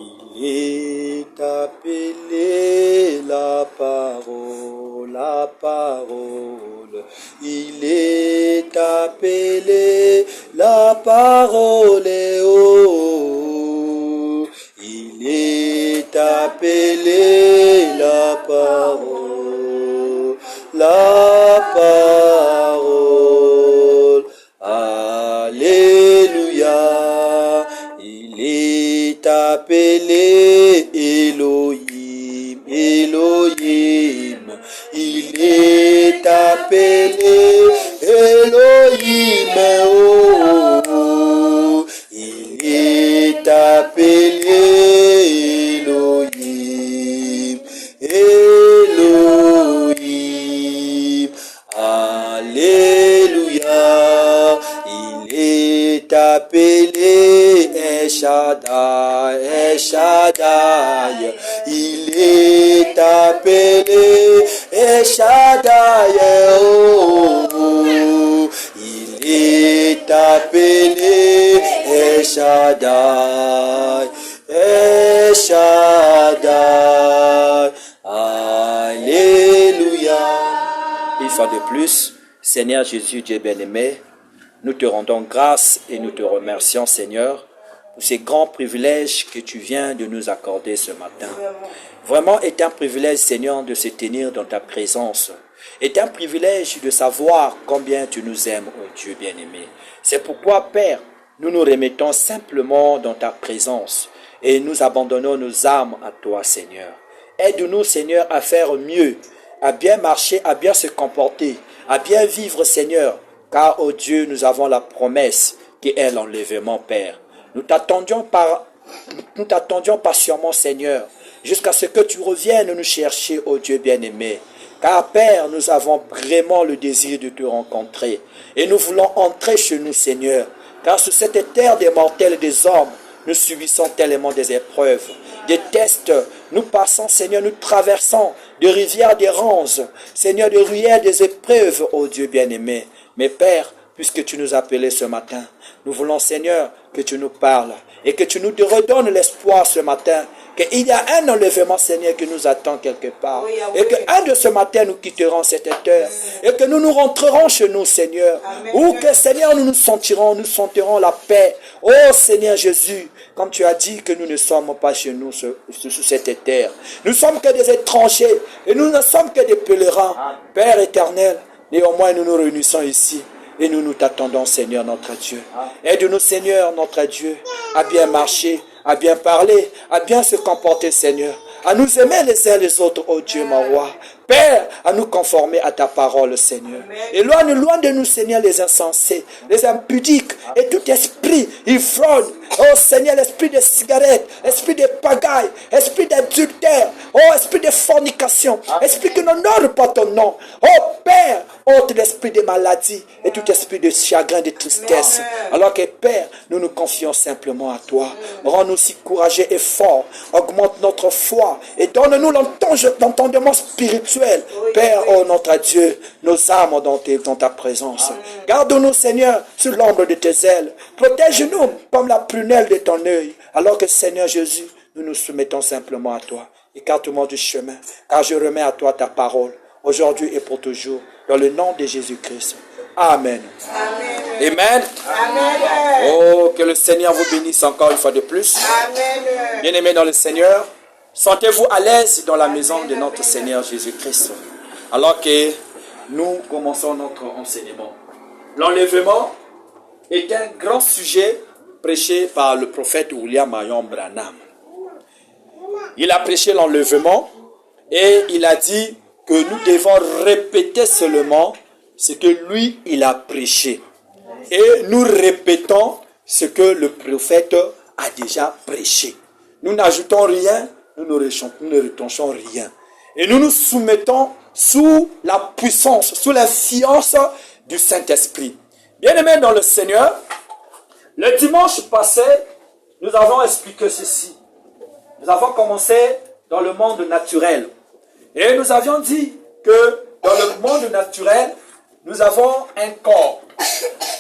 Il est appelé la parole, la parole. Il est appelé la parole, oh. Il est appelé la parole, la parole. Alléluia. Il est appelé Elohim, Elohim. Il est appelé Elohim, oh. Il est appelé Elohim, Elohim. Alléluia. Il est appelé El Shaddai, El Shaddai. Il est appelé El Shaddai, oh. Il est appelé El Shaddai, El Shaddai. Alléluia. Une fois de plus, Seigneur Jésus, Dieu bien-aimé, nous te rendons grâce et nous te remercions, Seigneur, pour ces grands privilèges que tu viens de nous accorder ce matin. Vraiment, est un privilège, Seigneur, de se tenir dans ta présence. Est un privilège de savoir combien tu nous aimes, oh Dieu bien-aimé. C'est pourquoi, Père, nous nous remettons simplement dans ta présence et nous abandonnons nos âmes à toi, Seigneur. Aide-nous, Seigneur, à faire mieux, à bien marcher, à bien se comporter, à bien vivre, Seigneur, car, oh Dieu, nous avons la promesse qui est l'enlèvement, Père. Nous t'attendions patiemment, Seigneur, jusqu'à ce que tu reviennes nous chercher, oh Dieu bien-aimé. Car, Père, nous avons vraiment le désir de te rencontrer. Et nous voulons entrer chez nous, Seigneur. Car sur cette terre des mortels et des hommes, nous subissons tellement des épreuves, des tests. Nous passons, Seigneur, nous traversons de rivières d'errance, Seigneur, de ruelles, des épreuves, oh Dieu bien-aimé. Mais Père, puisque tu nous as appelés ce matin, nous voulons, Seigneur, que tu nous parles et que tu nous redonnes l'espoir ce matin qu'il y a un enlèvement, Seigneur, qui nous attend quelque part. Oui, et qu'un de ce matin, nous quitterons cette terre et que nous nous rentrerons chez nous, Seigneur. Amen. Ou que, Seigneur, nous sentirons la paix. Oh, Seigneur Jésus, comme tu as dit que nous ne sommes pas chez nous sur cette terre. Nous sommes que des étrangers et nous ne sommes que des pèlerins. Amen. Père éternel, néanmoins, nous nous réunissons ici et nous t'attendons, Seigneur, notre Dieu. Aide-nous, Seigneur, notre Dieu, à bien marcher, à bien parler, à bien se comporter, Seigneur, à nous aimer les uns les autres, oh Dieu, mon roi. Père, à nous conformer à ta parole, Seigneur. Éloigne loin de nous, Seigneur, les insensés, les impudiques et tout esprit ivrogne. Oh Seigneur, l'esprit de cigarette, esprit de pagaille, esprit d'adultère, oh esprit de fornication, esprit qui n'honore pas ton nom. Oh Père, ôte l'esprit de maladie et tout esprit de chagrin, de tristesse. Alors que Père, nous nous confions simplement à toi. Rends-nous si courageux et forts. Augmente notre foi et donne-nous l'entendement spirituel. Père, oh notre Dieu, nos âmes dans ta présence. Garde-nous, Seigneur, sous l'ombre de tes ailes. Protège-nous comme la prunelle de ton œil. Alors que, Seigneur Jésus, nous nous soumettons simplement à toi. Écarte-moi du chemin, car je remets à toi ta parole, aujourd'hui et pour toujours, dans le nom de Jésus-Christ. Amen. Amen. Amen. Amen. Oh, que le Seigneur vous bénisse encore une fois de plus. Amen. Bien-aimés dans le Seigneur, sentez-vous à l'aise dans la maison de notre Seigneur Jésus-Christ. Alors que nous commençons notre enseignement. L'enlèvement est un grand sujet prêché par le prophète William Marion Branham. Il a prêché l'enlèvement et il a dit que nous devons répéter seulement ce que lui, il a prêché. Et nous répétons ce que le prophète a déjà prêché. Nous n'ajoutons rien, nous ne retranchons rien. Et nous nous soumettons sous la puissance, sous l'influence du Saint-Esprit. Bien-aimés dans le Seigneur, le dimanche passé, nous avons expliqué ceci. Nous avons commencé dans le monde naturel. Et nous avions dit que dans le monde naturel, nous avons un corps.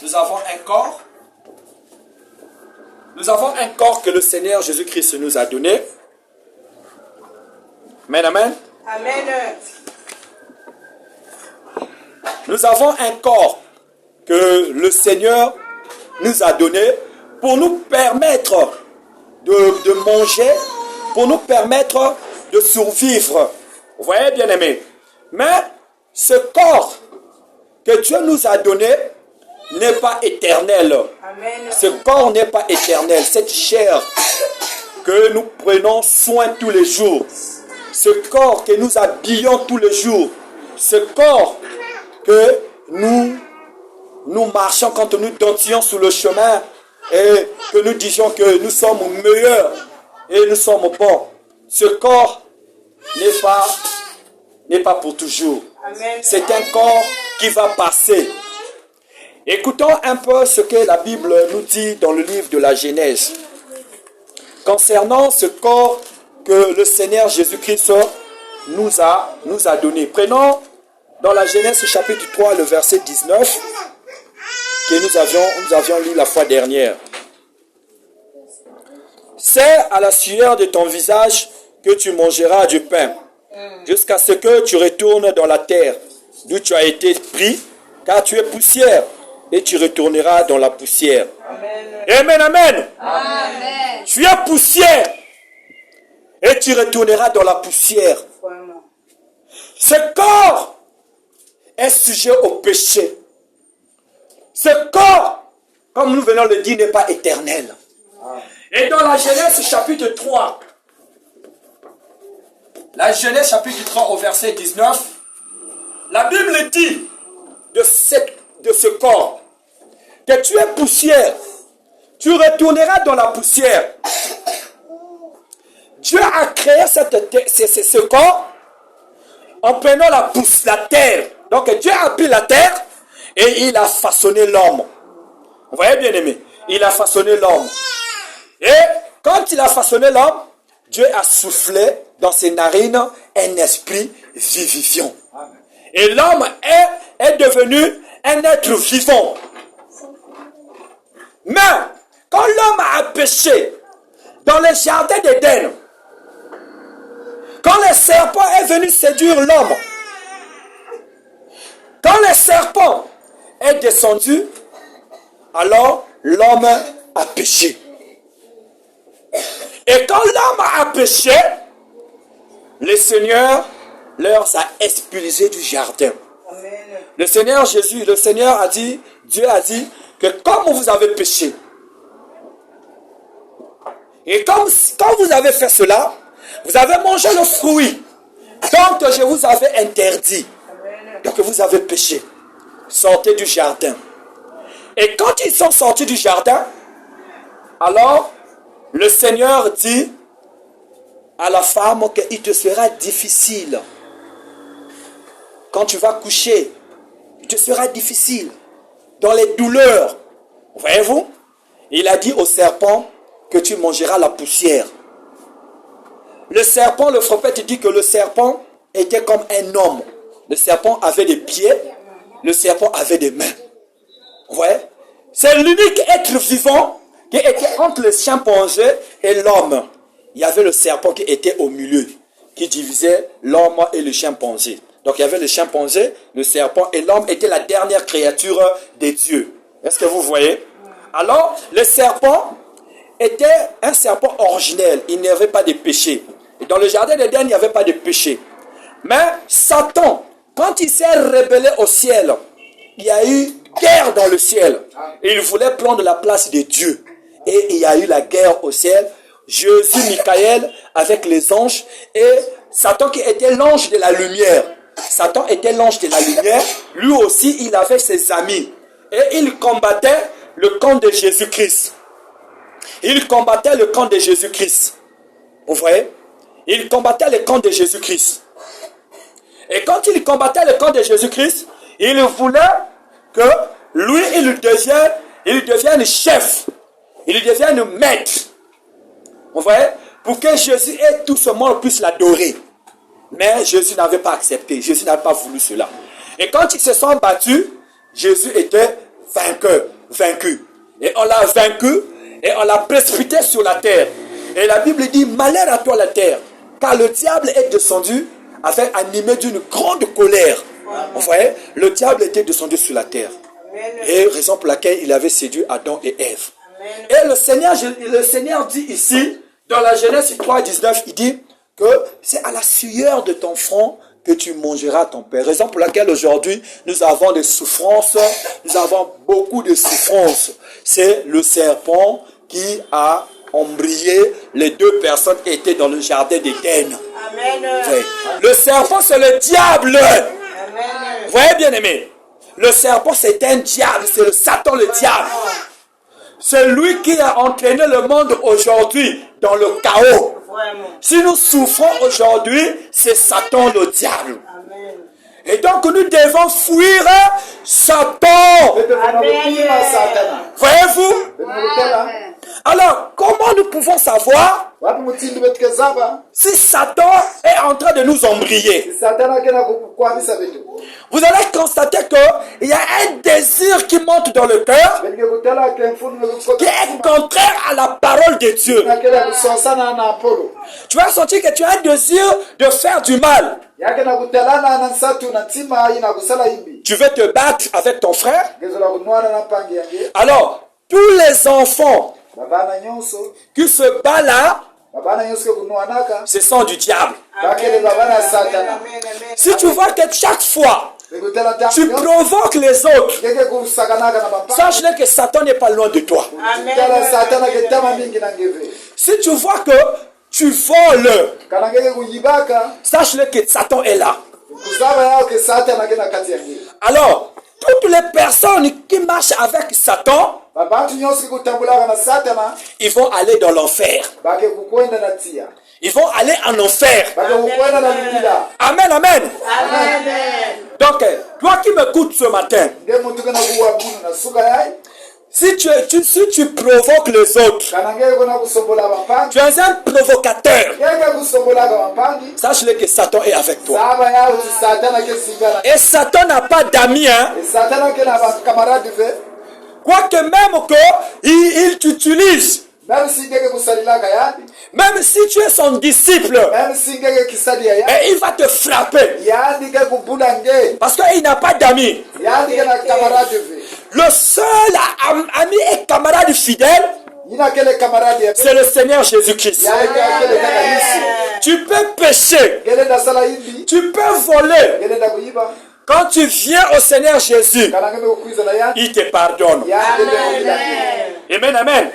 Nous avons un corps. Nous avons un corps que le Seigneur Jésus-Christ nous a donné. Amen, amen. Amen. Nous avons un corps que le Seigneur nous a donné pour nous permettre de manger, pour nous permettre de survivre. Vous voyez, bien-aimés? Mais ce corps que Dieu nous a donné n'est pas éternel. Amen. Ce corps n'est pas éternel. Cette chair que nous prenons soin tous les jours, ce corps que nous habillons tous les jours, ce corps que nous marchons quand nous dansions sur le chemin et que nous disions que nous sommes meilleurs et nous sommes bons. Ce corps n'est pas pour toujours. Amen. C'est un corps qui va passer. Écoutons un peu ce que la Bible nous dit dans le livre de la Genèse concernant ce corps que le Seigneur Jésus-Christ nous a donné. Prenons dans la Genèse chapitre 3 le verset 19 que nous avions lu la fois dernière. C'est à la sueur de ton visage que tu mangeras du pain, jusqu'à ce que tu retournes dans la terre d'où tu as été pris, car tu es poussière, et tu retourneras dans la poussière. Amen. Amen, amen. Amen. Tu es poussière, et tu retourneras dans la poussière. Vraiment. Ce corps est sujet au péché. Ce corps, comme nous venons de le dire, n'est pas éternel. Et dans la Genèse chapitre 3, la Genèse chapitre 3 au verset 19, la Bible dit de ce corps que tu es poussière, tu retourneras dans la poussière. Dieu a créé ce corps en prenant la terre. Donc Dieu a pris la terre et il a façonné l'homme. Vous voyez, bien aimé, il a façonné l'homme. Et quand il a façonné l'homme, Dieu a soufflé dans ses narines un esprit vivifiant. Et l'homme est devenu un être vivant. Mais quand l'homme a péché dans le jardin d'Éden, quand le serpent est venu séduire l'homme, quand le serpent est descendu, alors l'homme a péché. Et quand l'homme a péché, le Seigneur leur a expulsés du jardin. Amen. Le Seigneur Jésus, le Seigneur a dit, Dieu a dit que comme vous avez péché, et quand vous avez fait cela, vous avez mangé le fruit dont je vous avais interdit. Amen. Donc vous avez péché. Sortez du jardin. Et quand ils sont sortis du jardin, alors le Seigneur dit à la femme qu'il te sera difficile. Quand tu vas coucher, il te sera difficile. Dans les douleurs. Voyez-vous? Il a dit au serpent que tu mangeras la poussière. Le serpent, le prophète dit que le serpent était comme un homme. Le serpent avait des pieds, le serpent avait des mains. Vous voyez? C'est l'unique être vivant qui était entre le chimpanzé et l'homme. Il y avait le serpent qui était au milieu, qui divisait l'homme et le chimpanzé. Donc il y avait le chimpanzé, le serpent et l'homme était la dernière créature des dieux. Est-ce que vous voyez? Alors, le serpent était un serpent originel. Il n'y avait pas de péché. Et dans le jardin d'Éden, il n'y avait pas de péché. Mais Satan, quand il s'est rebellé au ciel, il y a eu guerre dans le ciel. Et il voulait prendre la place de Dieu. Et il y a eu la guerre au ciel. Jésus, Michael, avec les anges. Et Satan qui était l'ange de la lumière. Satan était l'ange de la lumière. Lui aussi, il avait ses amis. Et il combattait le camp de Jésus-Christ. Il combattait le camp de Jésus-Christ. Vous voyez? Il combattait le camp de Jésus-Christ. Et quand il combattait le camp de Jésus-Christ, il voulait que lui, il devienne chef. Il devienne maître. Vous voyez? Pour que Jésus et tout ce monde puisse l'adorer. Mais Jésus n'avait pas accepté. Jésus n'avait pas voulu cela. Et quand ils se sont battus, Jésus était vaincu. Et on l'a vaincu. Et on l'a précipité sur la terre. Et la Bible dit, malheur à toi la terre, car le diable est descendu, avec animé d'une grande colère. Vous voyez, le diable était descendu sur la terre. Et raison pour laquelle il avait séduit Adam et Ève. Et le Seigneur dit ici, dans la Genèse 3, 19, il dit que c'est à la sueur de ton front que tu mangeras ton pain. Raison pour laquelle aujourd'hui, nous avons des souffrances, nous avons beaucoup de souffrances. C'est le serpent qui a embrayé les deux personnes qui étaient dans le jardin d'Éden. Oui. Le serpent, c'est le diable. Vous voyez, bien aimé, le serpent, c'est un diable, c'est le Satan, le diable. C'est lui qui a entraîné le monde aujourd'hui dans le chaos. Si nous souffrons aujourd'hui, c'est Satan, le diable. Et donc nous devons fuir Satan. Voyez-vous? Alors, comment nous pouvons savoir si Satan est en train de nous embrayer? Vous allez constater qu'il y a un désir qui monte dans le cœur qui est contraire à la parole de Dieu. Tu vas sentir que tu as un désir de faire du mal. Tu veux te battre avec ton frère. Alors, tous les enfants qui se battent là, ce sont du diable. Si tu vois que chaque fois tu provoques les autres, sache que Satan n'est pas loin de toi. Si tu vois que tu voles, sache que Satan est là. Alors, toutes les personnes qui marchent avec Satan, ils vont aller dans l'enfer. Ils vont aller en enfer. Amen, amen. Donc, toi qui m'écoutes ce matin, si tu provoques les autres, tu es un provocateur. Sache-le que Satan est avec toi. Et Satan n'a pas d'amis. Quoique même qu'il t'utilise, même si tu es son disciple, et il va te frapper parce qu'il n'a pas d'amis. Le seul ami et camarade fidèle, c'est le Seigneur Jésus-Christ. Tu peux pécher, tu peux voler. Quand tu viens au Seigneur Jésus, il te pardonne. Amen, amen.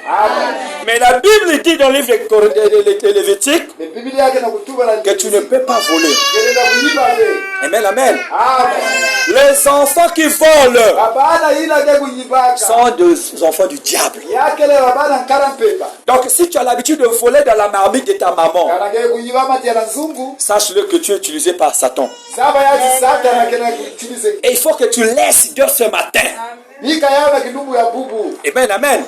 Mais la Bible dit dans le livre de Lévitique que tu ne peux pas voler. Amen, amen. Les enfants qui volent sont des enfants du diable. Donc si tu as l'habitude de voler dans la marmite de ta maman, sache-le que tu es utilisé par Satan. Et il faut que tu laisses Dieu ce matin. Amen, amen.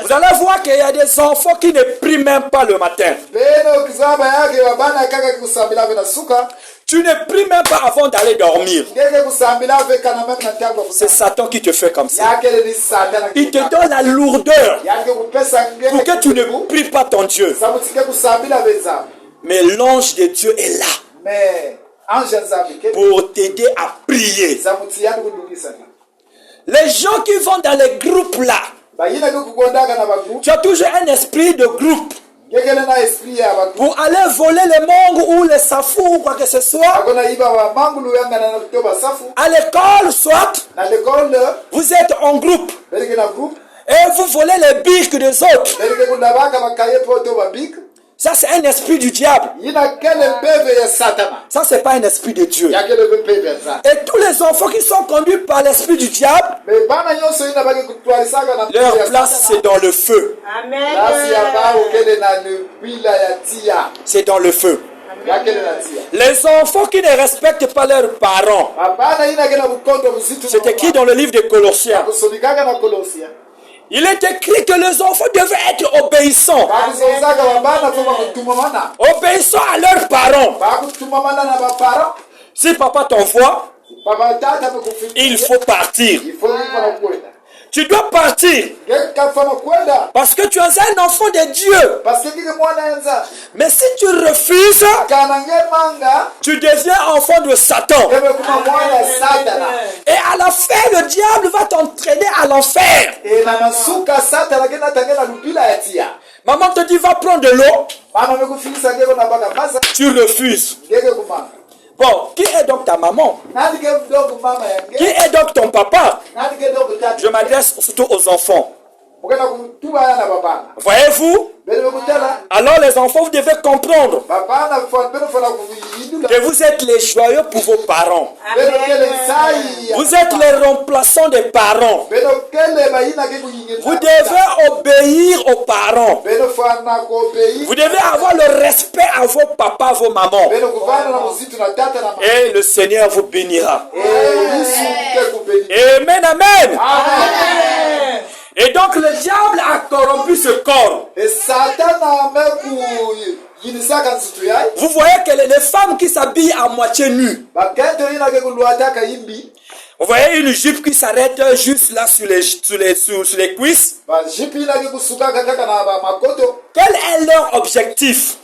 Vous allez voir qu'il y a des enfants qui ne prient même pas le matin. Tu ne pries même pas avant d'aller dormir. C'est Satan qui te fait comme ça. Il te donne la lourdeur pour que tu ne pries pas ton Dieu. Mais l'ange de Dieu est là pour t'aider à prier. Les gens qui vont dans les groupes là, tu as toujours un esprit de groupe pour aller voler les mangues ou les safou ou quoi que ce soit. À l'école, soit vous êtes en groupe et vous volez les bics des autres. Ça, c'est un esprit du diable. Ça, c'est pas un esprit de Dieu. Et tous les enfants qui sont conduits par l'esprit du diable, leur place, c'est dans le feu. C'est dans le feu. Les enfants qui ne respectent pas leurs parents, c'est écrit dans le livre de Colossiens. Il est écrit que les enfants devaient être obéissants. Obéissants à leurs parents. Si papa t'envoie, il faut partir. Tu dois partir. Parce que tu es un enfant de Dieu. Mais si tu refuses, tu deviens enfant de Satan. Et à la fin, le diable va t'entraîner à l'enfer. Maman te dit, va prendre de l'eau. Tu refuses. Bon, qui est donc ta maman? Qui est donc ton papa? Je m'adresse surtout aux enfants. Voyez-vous? Alors les enfants, vous devez comprendre que vous êtes les joyeux pour vos parents. Vous êtes les remplaçants des parents. Vous devez obéir aux parents. Vous devez avoir le respect à vos papas, vos mamans. Et le Seigneur vous bénira. Amen, amen. Et donc le diable a corrompu ce corps. Vous voyez que les femmes qui s'habillent à moitié nues. Vous voyez une jupe qui s'arrête juste là sur les cuisses. Quel est leur objectif?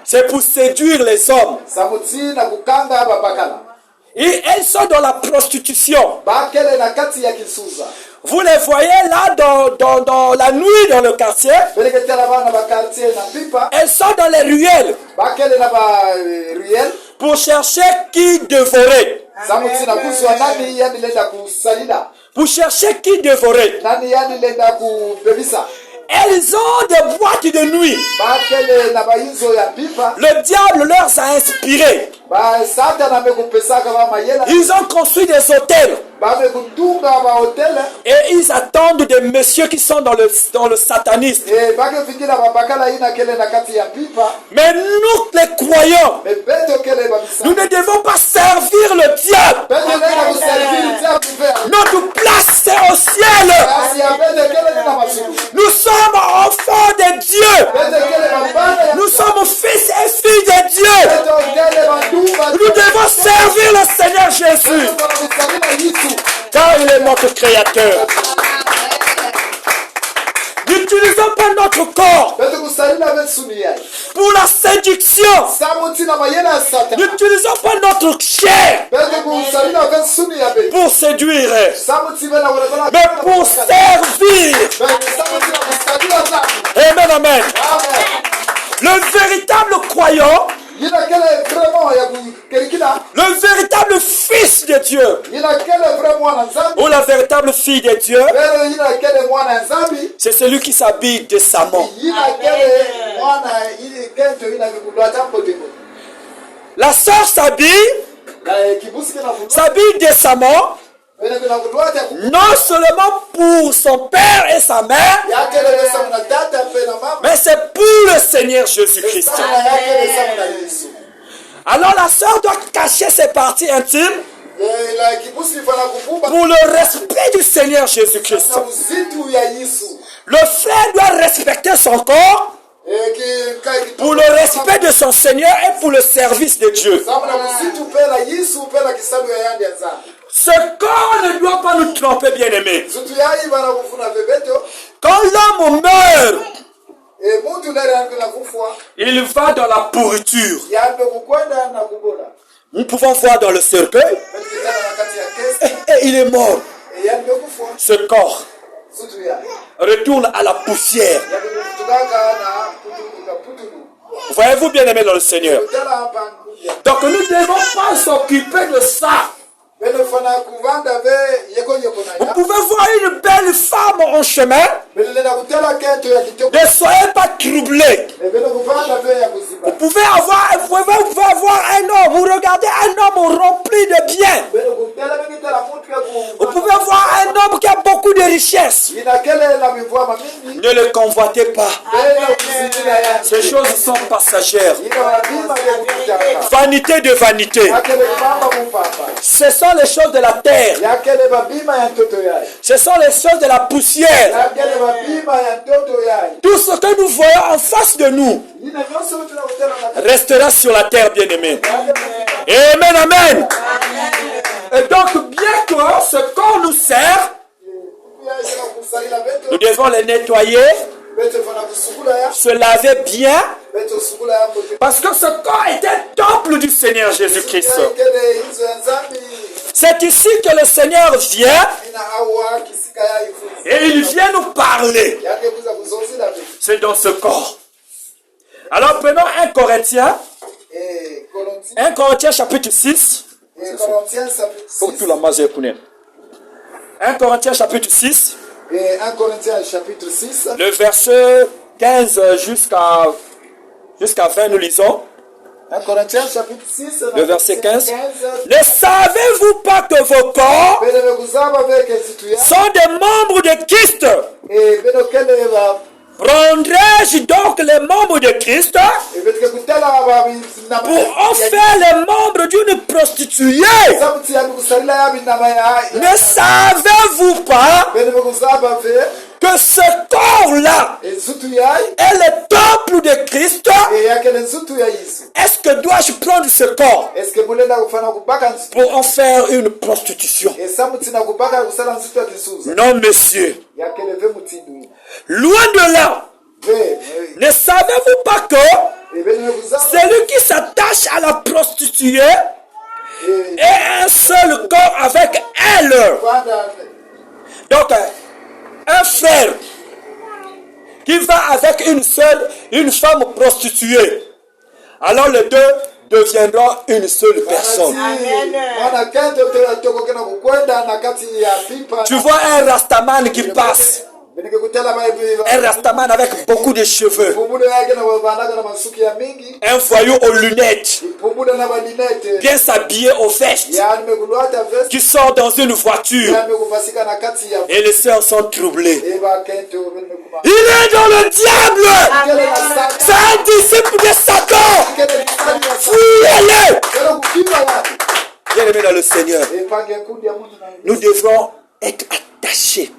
C'est pour séduire les hommes. Et elles sont dans la prostitution. Vous les voyez là dans la nuit dans le quartier. Elles sont dans les ruelles pour chercher qui dévorer. Pour chercher qui dévorer. Elles ont des boîtes de nuit. Le diable leur a inspiré. Ils ont construit des hôtels. Et ils attendent des messieurs qui sont dans le satanisme. Mais nous les croyants, nous ne devons pas servir le diable. Notre place c'est au ciel. Nous sommes enfants de Dieu. Nous sommes fils et filles de Dieu. Nous devons servir le Seigneur Jésus. Car il est notre créateur. N'utilisons pas notre corps pour la séduction. N'utilisons pas notre chair pour séduire, mais pour servir. Amen, amen. Le véritable croyant, le véritable fils de Dieu ou la véritable fille de Dieu, c'est celui qui s'habille décemment. La sœur s'habille décemment, non seulement pour son père et sa mère, mais c'est pour le Seigneur Jésus-Christ. Alors la sœur doit cacher ses parties intimes pour le respect du Seigneur Jésus-Christ. Le frère doit respecter son corps pour le respect de son Seigneur et pour le service de Dieu. Ce corps ne doit pas nous tromper, bien-aimés. Quand l'homme meurt, il va dans la pourriture. Nous pouvons voir dans le cercueil, et il est mort. Ce corps retourne à la poussière. Voyez-vous, bien-aimés dans le Seigneur. Donc nous ne devons pas s'occuper de ça. Vous pouvez voir une belle femme en chemin. Ne soyez pas troublés. Vous pouvez avoir un homme. Vous regardez un homme rempli de biens. Vous pouvez voir un homme qui a beaucoup de richesses. Ne le convoitez pas. Ces choses sont passagères. Vanité de vanité. Ce sont les choses de la terre. Ce sont les choses de la poussière. Tout ce que nous voyons en face de nous restera sur la terre, bien-aimé. Amen, amen. Et donc, bien que ce corps nous sert, Nous devons les nettoyer, se laver bien, parce que ce corps est un temple du Seigneur Jésus-Christ. C'est ici que le Seigneur vient et il vient nous parler. C'est dans ce corps. Alors prenons 1 Corinthiens. 1 Corinthiens chapitre 6. 1 Corinthiens chapitre 6. Et 1 Corinthiens chapitre 6. Le verset 15 jusqu'à 20, nous lisons. 1 Corinthiens chapitre 6. Le verset 15. Ne savez-vous pas que vos corps sont des membres de Christ? Prendrai-je donc les membres de Christ pour en faire les membres d'une prostituée? Ne savez-vous pas que ce corps-là est le temple de Christ? Est-ce que dois-je prendre ce corps pour en faire une prostitution? Non, monsieur. Loin de là. Ne savez-vous pas que celui qui s'attache à la prostituée est un seul corps avec elle? Donc, un frère qui va avec une femme prostituée, alors les deux deviendront une seule personne. Tu vois un rastaman qui passe. Un rastaman avec beaucoup de cheveux. Un voyou aux lunettes. Bien s'habillé aux vestes. Qui sort dans une voiture. Et les sœurs sont troublées. Il est dans le diable. C'est un disciple de Satan. Fuyez-le. Bien aimé dans le Seigneur, nous devons être attachés.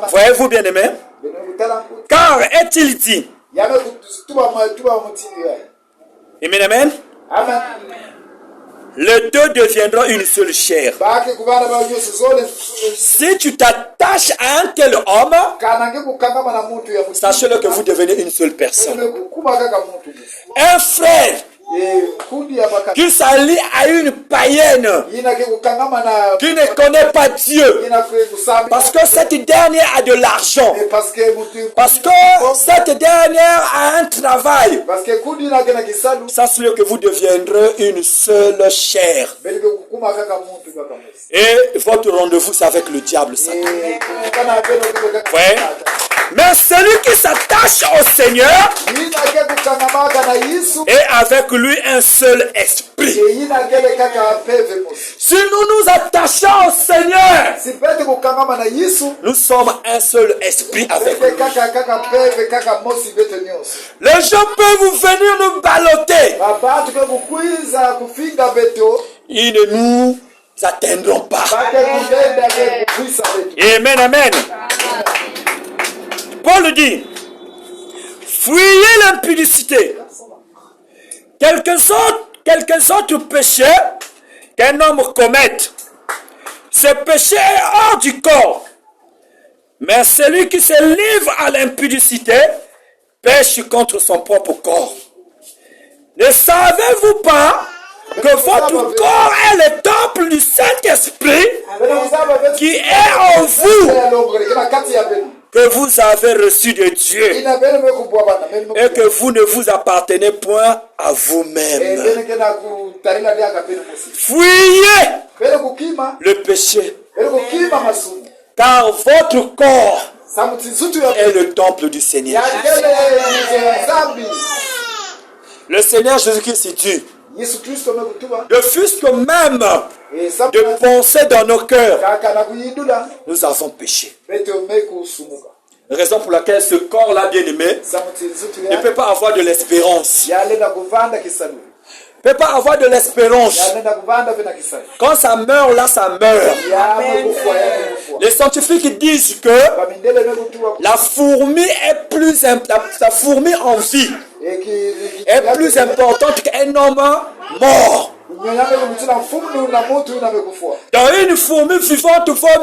Voyez-vous, bien aimé? Car est-il dit? Amen, amen. Les deux deviendront une seule chair. Si tu t'attaches à un tel homme, sachez-le que vous devenez une seule personne. Un frère qui s'allie à une païenne qui ne connaît pas Dieu, parce que cette dernière a de l'argent, parce que cette dernière a un travail, sachez que vous deviendrez une seule chair. Et votre rendez-vous, c'est avec le diable, Satan. Ouais. Mais celui qui s'attache au Seigneur est avec lui un seul esprit. Si nous nous attachons au Seigneur, nous sommes un seul esprit avec lui. Les gens peuvent vous venir nous balloter. Ils ne nous atteindront pas. Amen, amen. Paul dit, fuyez l'impudicité. Quelques autres péchés qu'un homme commette, ce péché est hors du corps. Mais celui qui se livre à l'impudicité pêche contre son propre corps. Ne savez-vous pas que votre corps est le temple du Saint-Esprit qui est en vous, que vous avez reçu de Dieu, et que vous ne vous appartenez point à vous-même. Fuyez le péché, car votre corps est le temple du Seigneur. Le Seigneur Jésus-Christ dit, de fût-ce que même de penser dans nos cœurs, nous avons péché. Raison pour laquelle ce corps-là, bien aimé, ne peut pas avoir de l'espérance. Ne peut pas avoir de l'espérance. Quand ça meurt, là, ça meurt. Les scientifiques disent que la fourmi est plus la fourmi en vie est plus importante qu'un homme mort. nyonyame kumutila mfumu na mutu inamekufa. Dans une fourmi vivante vaut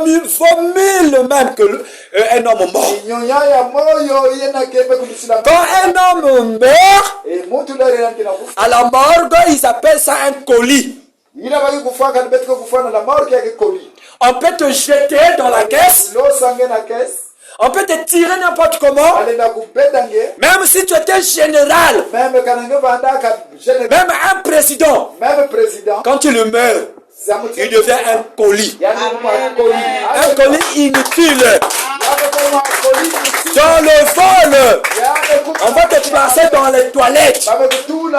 mille même que un homme mort. Nyonya ya moyo yena kebe kumutila. Quand un homme meurt, E mutu la rena kinakufa. à la morgue, ils appellent ça un colis. Ina baki kufa kan betiko kufa na la morgue yake koli. On peut te jeter dans la caisse, Lo sange na caisse. on peut te tirer n'importe comment, Alenda kubedange. même si tu étais général, Même kanange bandaka général. même un président. Même président. Quand il meurt, il devient un colis. Un colis inutile. Dans le vol, on va te placer dans les toilettes. Vous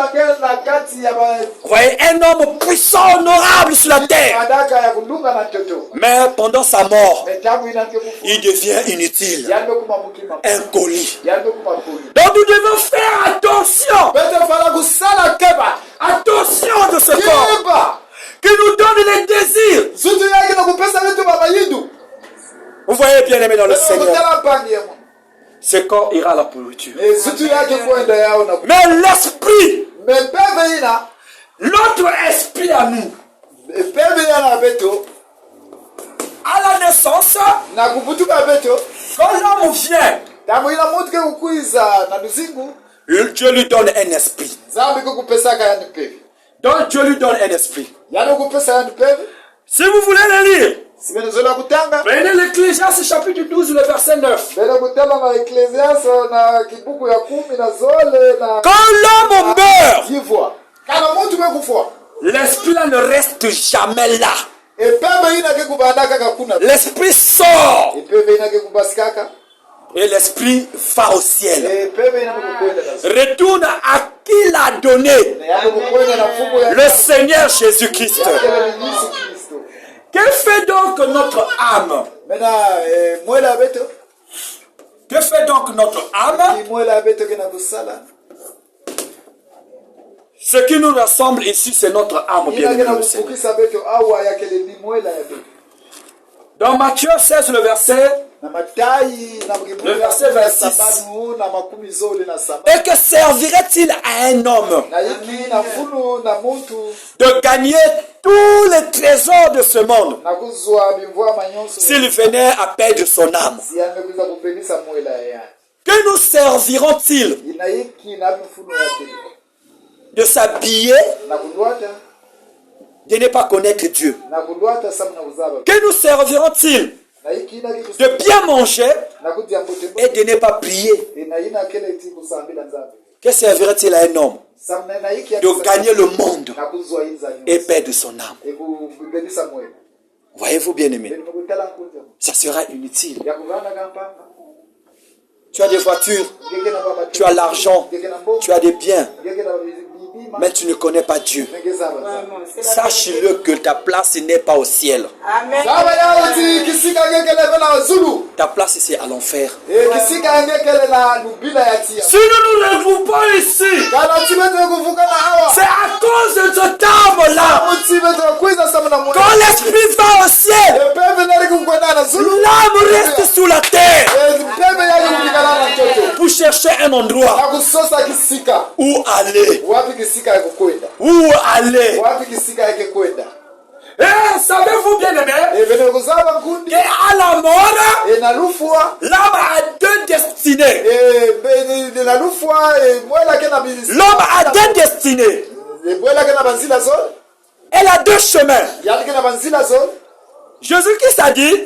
voyez, un homme puissant, honorable sur la terre. Mais pendant sa mort, il devient inutile. Un colis. Donc nous devons faire attention. Attention de ce corps qui nous donne les désirs. Vous voyez, bien aimé dans le Seigneur, ce corps ira à la pourriture. Mais l'esprit, notre esprit à nous, à la naissance, quand l'homme vient, Dieu lui donne un esprit. Donc Dieu lui donne un esprit. Si vous voulez le lire, prenez l'Ecclésiaste chapitre 12, le verset 9. Quand l'homme meurt, l'esprit là ne reste jamais là. L'esprit sort et l'esprit va au ciel. Retourne à qui l'a donné, le Seigneur Jésus-Christ. Que fait donc notre âme? Que fait donc notre âme? Ce qui nous rassemble ici, c'est notre âme, bien aimé. Dans Matthieu 16, le verset 26. Et que servirait-il à un homme de gagner tous les trésors de ce monde s'il venait à perdre son âme? Que nous serviront-ils de s'habiller, de ne pas connaître Dieu? Que nous serviront-ils de bien manger et de ne pas prier? Que servirait-il à un homme de gagner le monde et perdre son âme? Voyez-vous, bien aimé, ça sera inutile. Tu as des voitures, tu as l'argent, tu as des biens, mais tu ne connais pas Dieu. Sache-le que ta place n'est pas au ciel. Amen. Ta place c'est à l'enfer. Si nous nous retrouvons pas ici, c'est à cause de cette âme-là. Quand l'esprit va au ciel, l'âme reste sous la terre pour chercher un endroit où aller. Où aller? Et savez-vous bien aimé, qu'à la mort, l'homme a deux destinées. L'homme a deux destinées. Elle a deux chemins. Jésus-Christ a dit,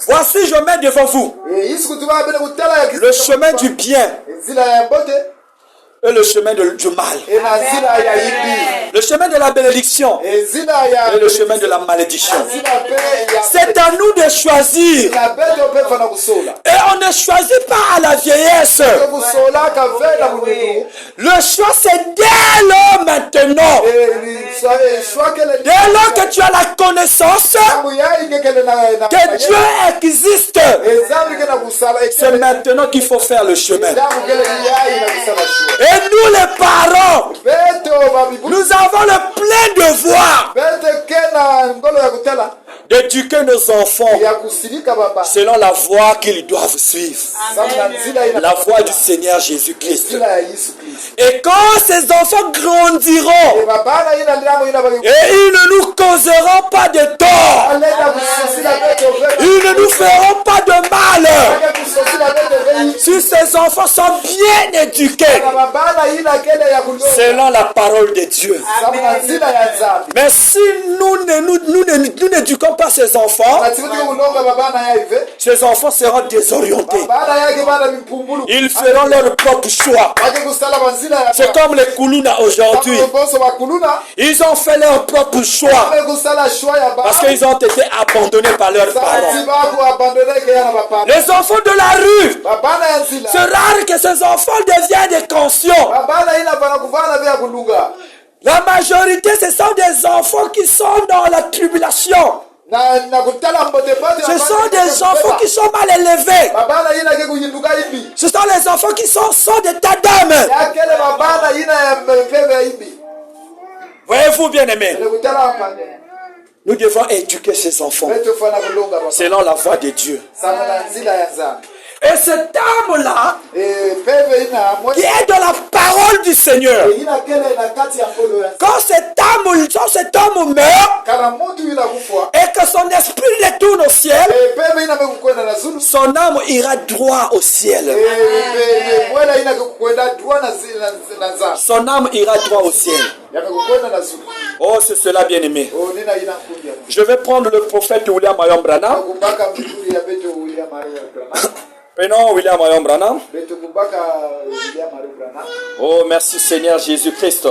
voici je mets devant vous le chemin du bien et le chemin du mal. Le chemin de la bénédiction et le chemin de la malédiction. C'est à nous de choisir. Et on ne choisit pas à la vieillesse. Le choix c'est dès lors maintenant. Dès lors que tu as la connaissance que Dieu existe, c'est maintenant qu'il faut faire le chemin. Et nous les parents, nous avons le plein devoir d'éduquer nos enfants ya kusirika baba selon la voie qu'ils doivent suivre. samna nzila ina La voie du Seigneur Jésus-Christ. nzila ya Yesu Kristo Et quand ces enfants grandiront, baba na ina ndango ina bagi et ils ne nous causeront pas de tort, alenda kusosila beto ils ne nous feront pas de mal, vega kusosila beto vei si ces enfants sont bien éduqués na baba na ina kele ya kulonga selon la parole de Dieu. samna nzila ya nzambi Mais si nous n'éduquons pas ces enfants, atikuti kulonga baba na ya ive ces enfants seront désorientés. baba na yake bana mipumbulu Ils feront leur propre choix. wake kusala banzila ya C'est comme les Kuluna aujourd'hui. boso bakuluna Ils ont fait leur propre choix wake kusala shwa ya baba parce qu'ils ont été abandonnés par leurs parents. Tibaku abandonné ke yana baba Les enfants de la rue, baba na ya nzila c'est rare que ces enfants deviennent des conscients. baba na ina bana kuvana vya kulunga La majorité, ce sont des enfants qui sont dans la tribulation. na kutala mbote pate Ce sont des enfants qui sont mal élevés. baba na ina ke kuyinduka ibi Ce sont les enfants qui sont des tas d'âmes. ya kele baba na ina ya mpeve ibi Voyez-vous, bien-aimés, ne kutala mpande nous devons éduquer ces enfants beto fana kulunga baba selon la voie de Dieu. sama na nzila ya nzambi Et cette âme-là, peve ina qui est dans la parole du Seigneur, ina kele na kati ya ngolo ya quand cet homme meurt kana mutu ila kufwa et que son esprit retourne au ciel, peve ina mekukwenda na zulu son âme ira droit au ciel. mwela ina kukwenda droit na nzambi Son âme ira droit au ciel. yakakukwenda na zulu Oh, c'est cela, bien-aimé. nina ina kuja Je vais prendre le prophète William Marion Branham. kubaka mzuri ya beto William Maria Branham Prenons William Marion Branham. beto kubaka William Maria Branham Oh, merci Seigneur Jésus-Christ.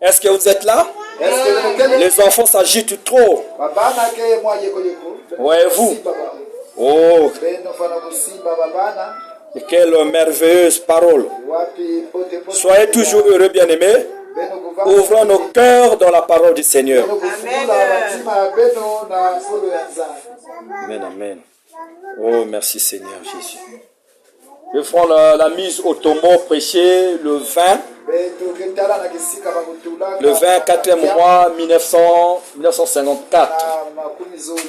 Est-ce que vous êtes là? est-ce que mukele Les enfants s'agitent trop. baba na ke mwa yeko yeko Voyez-vous? Oh, beno fana kusimba babana quelle merveilleuse parole. wapi pote pote Soyez toujours heureux, bien-aimés. beno kuva Ouvrons nos cœurs dans la parole du Seigneur. beno kufungula batima beno na ngolo ya nzambi Amen, amen. Oh, merci Seigneur Jésus. Je ferai la mise au tombeau prêché le 20, beto ketala na kisika bakutula le 24e mois 1954. na makumi zole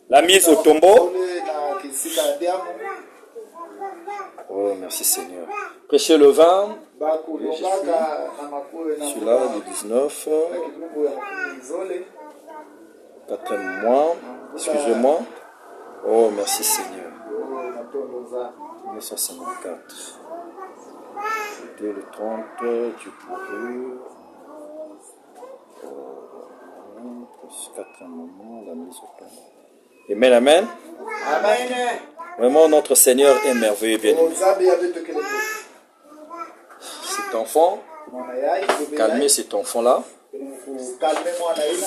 La mise au tombeau. zole na kisika diamu Oh, merci Seigneur. Prêché le 20, bakulobaka na makulu na celui-là le 19, kibubu ya makumi zole 4e mois, excusez-moi. Oh, merci Seigneur. matondo za 1954. C'était le 30 du courrier. 4e moment, la mise au tombeau. Amen, amen. amen Vraiment, notre Seigneur est merveilleux, bien-aimé. nzambe ya beto kele Cet enfant, mwana yai calmez cet enfant-là. kalme mwana ina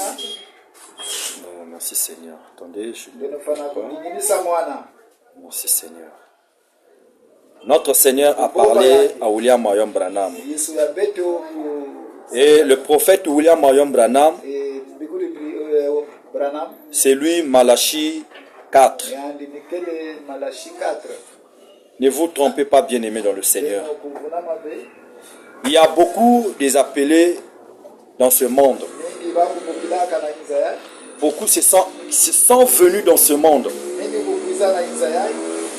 Oh, merci Seigneur. Attendez, je ne beno fana pas. kudinginisa mwana Merci Seigneur. Notre Seigneur a parlé à William Marion Branham. yesu ya beto Et le prophète William Marion Branham, bikuli Branham c'est lui Malachie 4. yandimikele Malachi 4 Ne vous trompez pas, bien-aimés dans le Seigneur. beno kuvunama be Il y a beaucoup des appelés dans ce monde. mingi bakupukilaka na inza yai Beaucoup se sont venus dans ce monde. mingi kukuiza na inza yai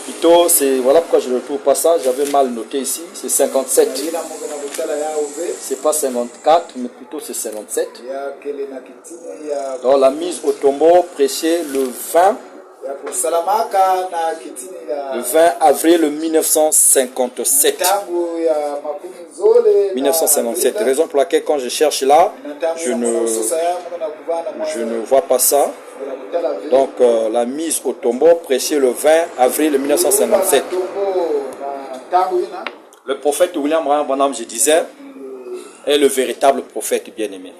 Plutôt, c'est voilà pourquoi je ne retrouve pas ça. J'avais mal noté ici. C'est 57. ina mungu na kutala yao be C'est pas 54, mais plutôt c'est 57. ya kele na kitini ya Dans la mise au tombeau prêchée le 20 ya kusalamaka na kitini Le ya 20 avril 1957. tangu ya makumi zole 1957. Raison pour laquelle quand je cherche là, je ne vois pas ça. Donc la mise au tombeau prêchée le 20 avril 1957. Le prophète William Branham, je disais, est le véritable prophète bien-aimé.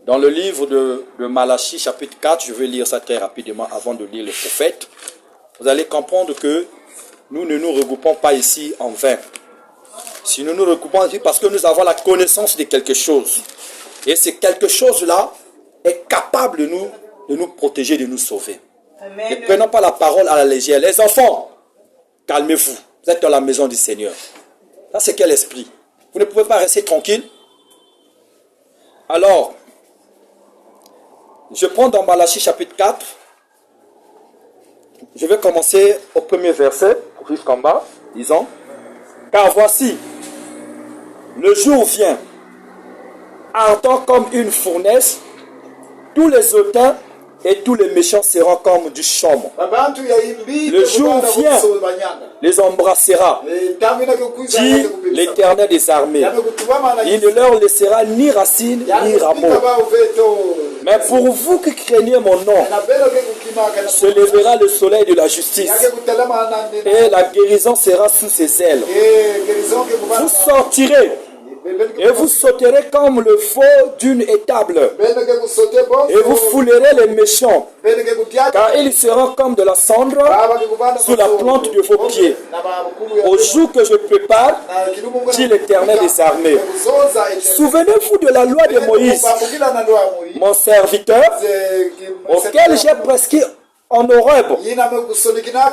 Dans le livre de Malachie chapitre 4, je vais lire ça très rapidement avant de lire le prophète. Vous allez comprendre que nous ne nous regroupons pas ici en vain. Si nous nous regroupons ici parce que nous avons la connaissance de quelque chose. Et ce quelque chose-là est capable de nous protéger, de nous sauver. Amen. Ne prenons pas la parole à la légère. Les enfants, calmez-vous. Vous êtes dans la maison du Seigneur. Ça, c'est quel esprit? Vous ne pouvez pas rester tranquille. Alors, Je prends dans Malachie chapitre 4. Je vais commencer au premier verset jusqu'en bas, disons. Car voici, le jour vient, ardent comme une fournaise, tous les hautains et tous les méchants seront comme du chaume. Le jour vient, les embrassera, dit l'Éternel des armées. Il ne leur laissera ni racine ni rameau. Mais pour vous qui craignez mon nom, se lèvera le soleil de la justice, et la guérison sera sous ses ailes. Vous sortirez et vous sauterez comme le veau d'une étable, et vous foulerez les méchants, car ils seront comme de la cendre sous la plante de vos pieds. Au jour que je prépare, dit l'Éternel des armées. Souvenez-vous de la loi de Moïse, mon serviteur, auquel j'ai prescrit en Horeb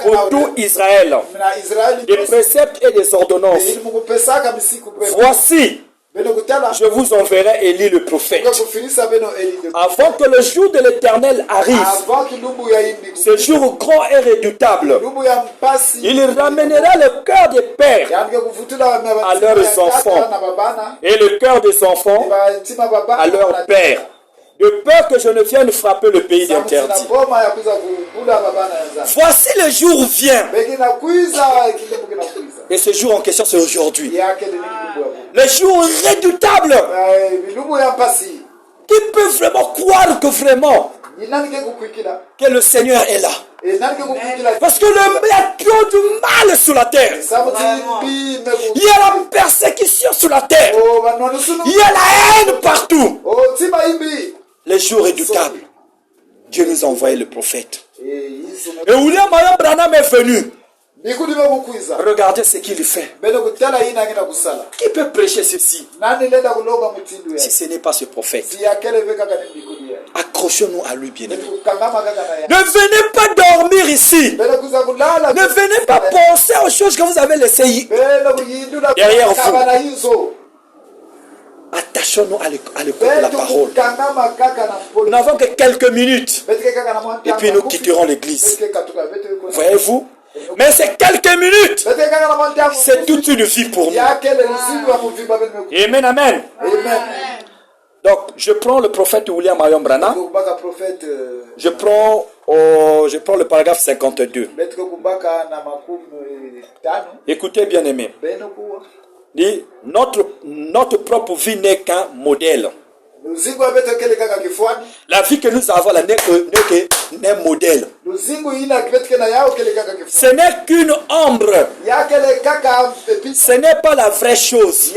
pour tout Israël, des préceptes et des ordonnances. Voici, je vous enverrai Élie le prophète, avant que le jour de l'Éternel arrive, ce jour grand et redoutable. Il ramènera le cœur des pères à leurs enfants et le cœur des enfants à leurs pères, de peur que je ne vienne frapper le pays d'interdit. Voici le jour vient. Et ce jour en question, c'est aujourd'hui. Le jour redoutable. Qui peut vraiment croire que vraiment que le Seigneur est là? Parce que il y a trop de mal sur la terre. Il y a la persécution sur la terre. Il y a la haine partout. Les jours redoutables. Dieu nous a envoyé le prophète. Et William Marion Branham est venu. Regardez ce qu'il fait. Qui peut prêcher ceci si ce n'est pas ce prophète? Accrochons-nous à lui, bien-aimé. Ne venez pas dormir ici. Ne venez pas penser aux choses que vous avez laissées derrière vous. Attachons-nous à l'écoute de la parole. Nous n'avons que quelques minutes. Et puis nous quitterons l'église. Voyez-vous? Mais c'est quelques minutes. C'est toute une vie pour nous. Amen, amen. Donc, je prends le prophète William Marion Branham. Je prends le paragraphe 52. Écoutez, bien aimé. Dit, notre propre vie n'est qu'un modèle. La vie que nous avons là n'est qu'un modèle. Ce n'est qu'une ombre. Ce n'est pas la vraie chose.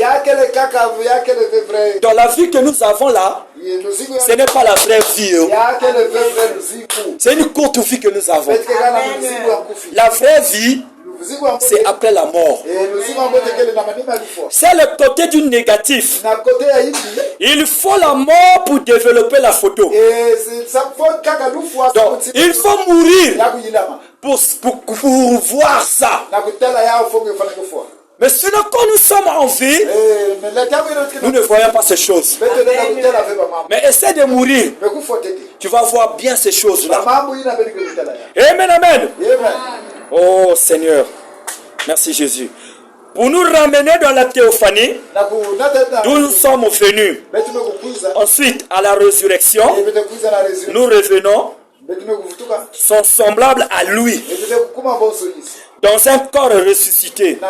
Dans la vie que nous avons là, ce n'est pas la vraie vie. C'est une courte vie que nous avons. La vraie vie, c'est après la mort. C'est le côté du négatif. Il faut la mort pour développer la photo. Donc, il faut mourir pour voir ça. Mais sinon, quand nous sommes en vie, nous ne voyons pas ces choses. Mais essaie de mourir. Tu vas voir bien ces choses-là. Amen, amen. Oh Seigneur, merci Jésus. Pour nous ramener dans la théophanie, d'où nous sommes venus. Ensuite, à la résurrection, nous revenons, sont semblables à lui, dans un corps ressuscité.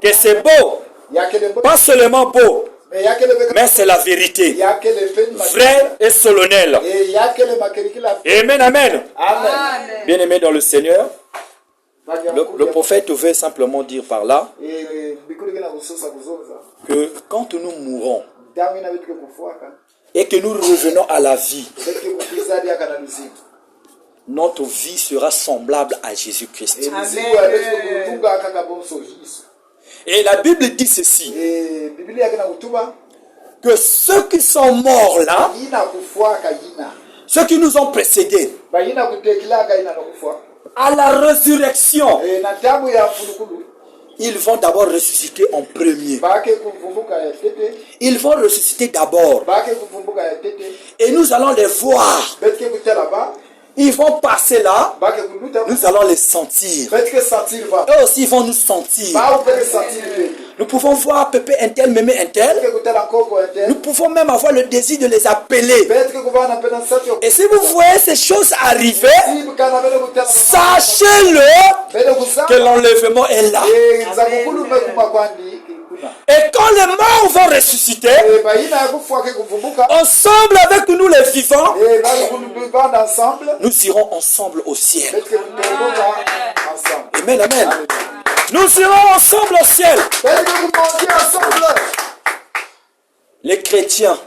Que c'est beau, pas seulement beau, mais c'est la vérité, vrai et solennel. Amen, amen. Bien-aimé dans le Seigneur, le prophète veut simplement dire par là que quand nous mourrons et que nous revenons à la vie, notre vie sera semblable à Jésus-Christ. Et la Bible dit ceci, que ceux qui sont morts là, ceux qui nous ont précédés, à la résurrection, ils vont d'abord ressusciter en premier. bake kuvumbuka ya tete Ils vont ressusciter d'abord. bake kuvumbuka ya tete Et nous allons les voir. betike kutela ba Ils vont passer là. bake kuluta Nous allons les sentir. betike sentir ba Eux aussi, ils vont nous sentir. ba upeke sentir pe Nous pouvons voir Pépé un tel, Mémé un tel. betike kutela nkoko ente Nous pouvons même avoir le désir de les appeler. betike kuvana pena satyo Et si vous voyez ces choses arriver, kana bele kutela sachez-le bele kusa que l'enlèvement est là. zakukulu mekuma kwandi kuna Et quand les morts vont ressusciter, bayina ya kufa ke kuvumbuka ensemble avec nous les vivants, bake kulubanda ensemble nous irons ensemble au ciel. betike kutomboka ensemble Amen, amen. Nous irons ensemble au ciel. betike kumongi ensemble Les chrétiens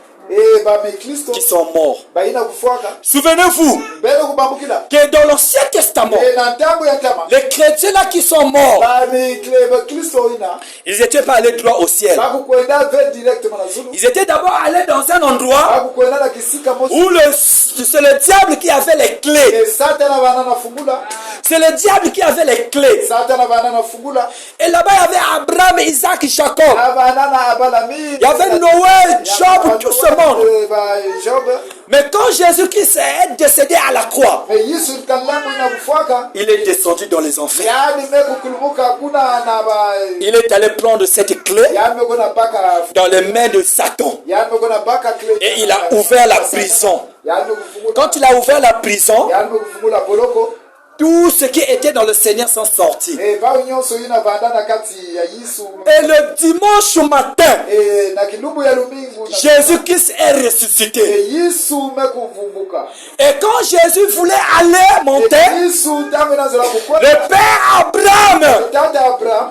ba mekristo qui sont morts. bayina kufuaka Souvenez-vous bele kubambukila que dans l'Ancien Testament, na ntango ya tama les chrétiens là qui sont morts, bakristo ina ils n'étaient pas allés droit au ciel. bakukwenda ve directement na zulu Ils étaient d'abord allés dans un endroit bakukwenda na kisika mosi où c'est le diable qui avait les clés. satana bana nafungula C'est le diable qui avait les clés. satana bana nafungula Et là-bas, il y avait Abraham, Isaac et Jacob. abana na abalami Il y avait Noël, Job, tout ce monde. Job Mais quand Jésus-Christ est décédé à la croix, mais Yesu kalamu ina kufuaka il est descendu dans les enfers. yani mekukulubuka kuna na ba Il est allé prendre cette clé yani mekuna baka dans les mains de Satan. yani mekuna baka clé Et il a ouvert la prison. yani mekufungula Quand il a ouvert la prison, yani mekufungula boloko tout ce qui était dans le Seigneur sont sortis. ba nyonso ina banda na kati ya Yesu Et le dimanche matin, na kilumbu ya lumingu Jésus-Christ est ressuscité. Yesu mekuvumbuka Et quand Jésus voulait aller monter, Yesu ntango inazala kukwenda le Père Abraham, tata Abraham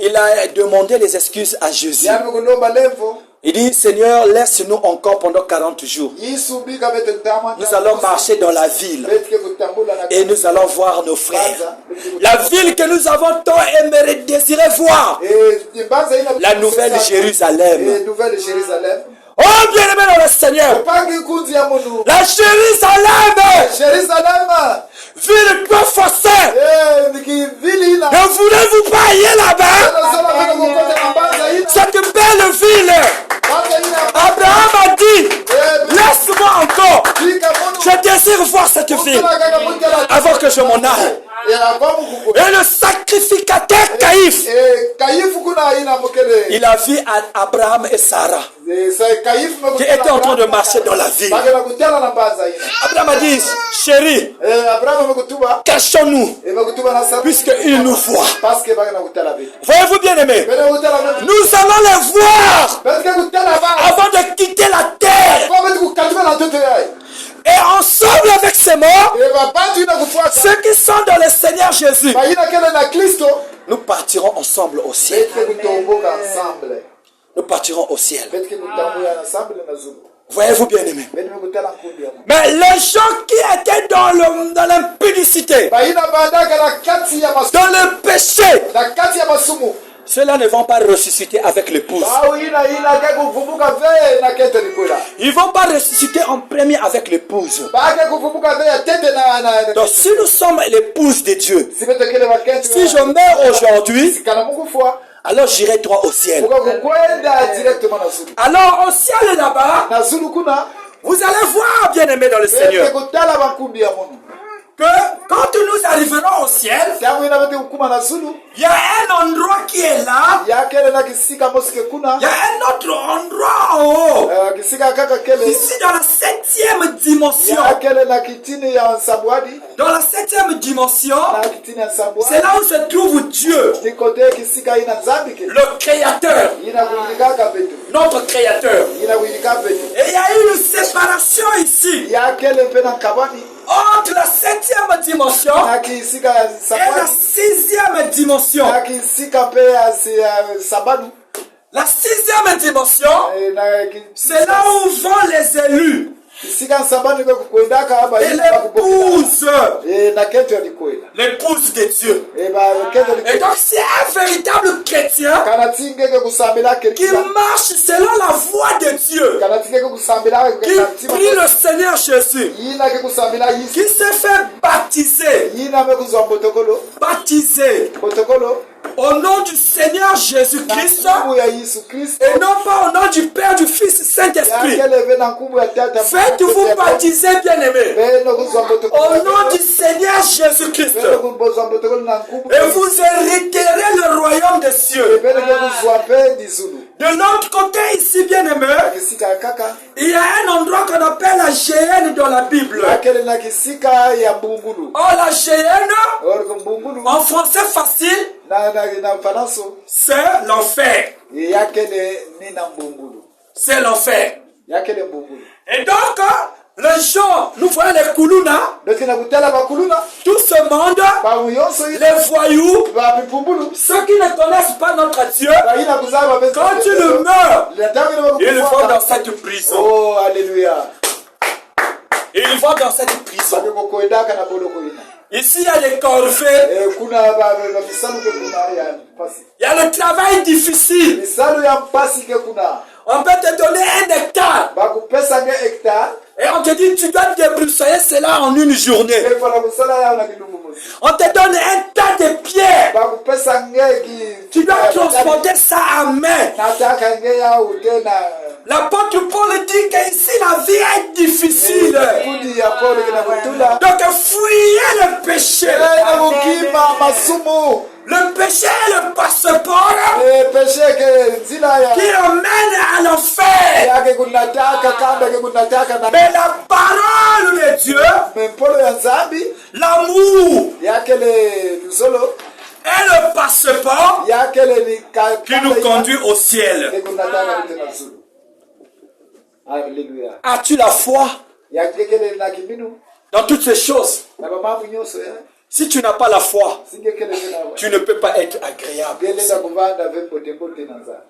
il a demandé les excuses à Jésus. yani mekulomba levo Il dit, Seigneur, laisse-nous encore pendant 40 jours. Yesu bika bete ntama Nous allons marcher dans la ville betike kutambula na et nous allons voir nos frères. La ville que nous avons tant aimé, désiré voir. mbanza ina La nouvelle Jérusalem. nouvelle Jérusalem Oh, bien-aimé dans le Seigneur. pangi kunzi ya mundu La Jérusalem, Jérusalem ville peu forcée. niki vili ina Ne voulez-vous pas aller là-bas? nasala bana kukote mbanza ina Cette belle ville. banga ina Abraham a dit, laisse-moi encore. bika mundu Je désire voir cette ville kaka mutela avant que je m'en aille. ya bamu kuko Et le sacrificateur Caïphe, kayifu kuna ina mukele il a vu Abraham et Sarah kayifu qui étaient en train de marcher dans la ville. bagala kutela na mbanza ina Abraham a dit, chérie, Abraham amekutuba cachons-nous, amekutuba na sababu puisqu'il nous voit. parce que bagala kutela be Voyez-vous bien aimé, bele kutela be nous allons les voir parce que kutela ba avant de quitter la terre. kwa betu kukatuma na toto yai Et ensemble avec ces morts, ba bantu ina kufuata ceux qui sont dans le Seigneur Jésus, ba ina kele na Kristo nous partirons ensemble au ciel. bete kutomboka ensemble Nous partirons au ciel. bete kutambuya ensemble na zulu Voyez-vous bien aimé. bete kutela kundi ya Mais les gens qui étaient dans l'impudicité, ba ina bandaka na kati ya masumu dans le péché, na kati ya masumu ceux-là ne vont pas ressusciter avec l'épouse. ba ina ke kuvumbuka ve na kete likwela Ils ne vont pas ressusciter en premier avec l'épouse. ba ke kuvumbuka ve ya tete na Donc si nous sommes l'épouse de Dieu, sibete kele ba kete si je meurs aujourd'hui, kana Mungu fwa alors j'irai droit au ciel. ukakwenda directement na zulu Alors au ciel là-bas, na zulu kuna vous allez voir, bien-aimés dans le bete Seigneur, kutala bakundi ya mundu que quand nous arriverons au ciel, tangu ina bete kukuma na zulu il y a un endroit qui est là, ya kele na kisika mosike kuna il y a un autre endroit en haut, kisika kaka kele ici dans la 7e dimension. ya kele na kitini ya nsabwadi Dans la 7e dimension, na kitini ya nsabwadi c'est là où se trouve Dieu, ni kote kisika ina nzambi ke le Créateur, ina kuilikaka petu notre Créateur. ina kuilika petu Et il y a une séparation ici ya kele mpe na kabani entre la 7e dimension na kisika ya et la nsabwadi 6e dimension. na kisika mpe ya sabanu La 6e dimension, na c'est là où vont les élus kisika nsabanu ke kukwendaka haba et l'épouse, na keto ya likwela l'épouse de Dieu. ba keto Et likwela donc c'est un véritable chrétien kana tingeke kusambela qui kelisa marche selon la voie de Dieu, kana tingeke kusambela qui prie le Seigneur Jésus, yina ke kusambela yisi qui s'est fait baptiser, yina me kuzwa protokolo baptiser, protokolo Au nom du Seigneur Jésus-Christ. na nkubu ya Yesu Kristo Et non pas au nom du Père, du Fils, Saint-Esprit. yakeleve na nkubu ya Tata Faites-vous baptiser, bien-aimés. beno kuzwa mboto Au nom du Seigneur Jésus-Christ. beno kuzwa mboto na nkubu Et vous hériterez le royaume des cieux. beno kuzwa pe dizulu De l'autre côté, ici, bien-aimés, kisika kaka il y a un endroit qu'on appelle la géhenne dans la Bible. yakele na kisika ya mbungulu Oh, la géhenne, orko mbungulu en français facile, na mfananso c'est l'enfer. yakele ni na mbungulu C'est l'enfer. yakele mbungulu Et donc, les gens, nous voyons les Kuluna, donc na kutala bakuluna tout ce monde, ba yonso ile les voyous, ba mipumbulu ceux qui ne connaissent pas notre Dieu, ba ina kuzaba besa quand ils meurent, ils ils vont dans cette prison. oh alléluia Ils vont dans cette prison. bakokoedaka na boloko ina Ici, il y a les corvées, kuna ba misalu ke kuna ya mpasi il y a le travail difficile. misalu ya mpasi ke kuna On peut te donner 1 hectare bakupesa nge hectare et on te dit tu dois débroussailler cela en une journée. efala kusala ya na kilumumus On te donne un tas de pierres. bakupesa nge ki Tu dois transporter ça à main. nataka nge ya utena L'apôtre Paul dit qu'ici la vie est difficile. kudi ya pole kina kutula Donc fuyez le péché. na mukima masumu Le péché est le passeport peshe ke nzila ya qui emmène à l'enfer. yake kunataka kanda ke kunataka na Mais la parole de Dieu, mpolo ya nzambi l'amour yake le luzolo est le passeport yake le ni qui nous conduit au ciel. ke kunataka tena zulu alléluia As-tu la foi yake kele na kibinu dans toutes ces choses? na baba nyonso ya Si tu n'as pas la foi, singe kele tena tu ne peux pas être agréable. kele da kuvanda vembo tembo tena nza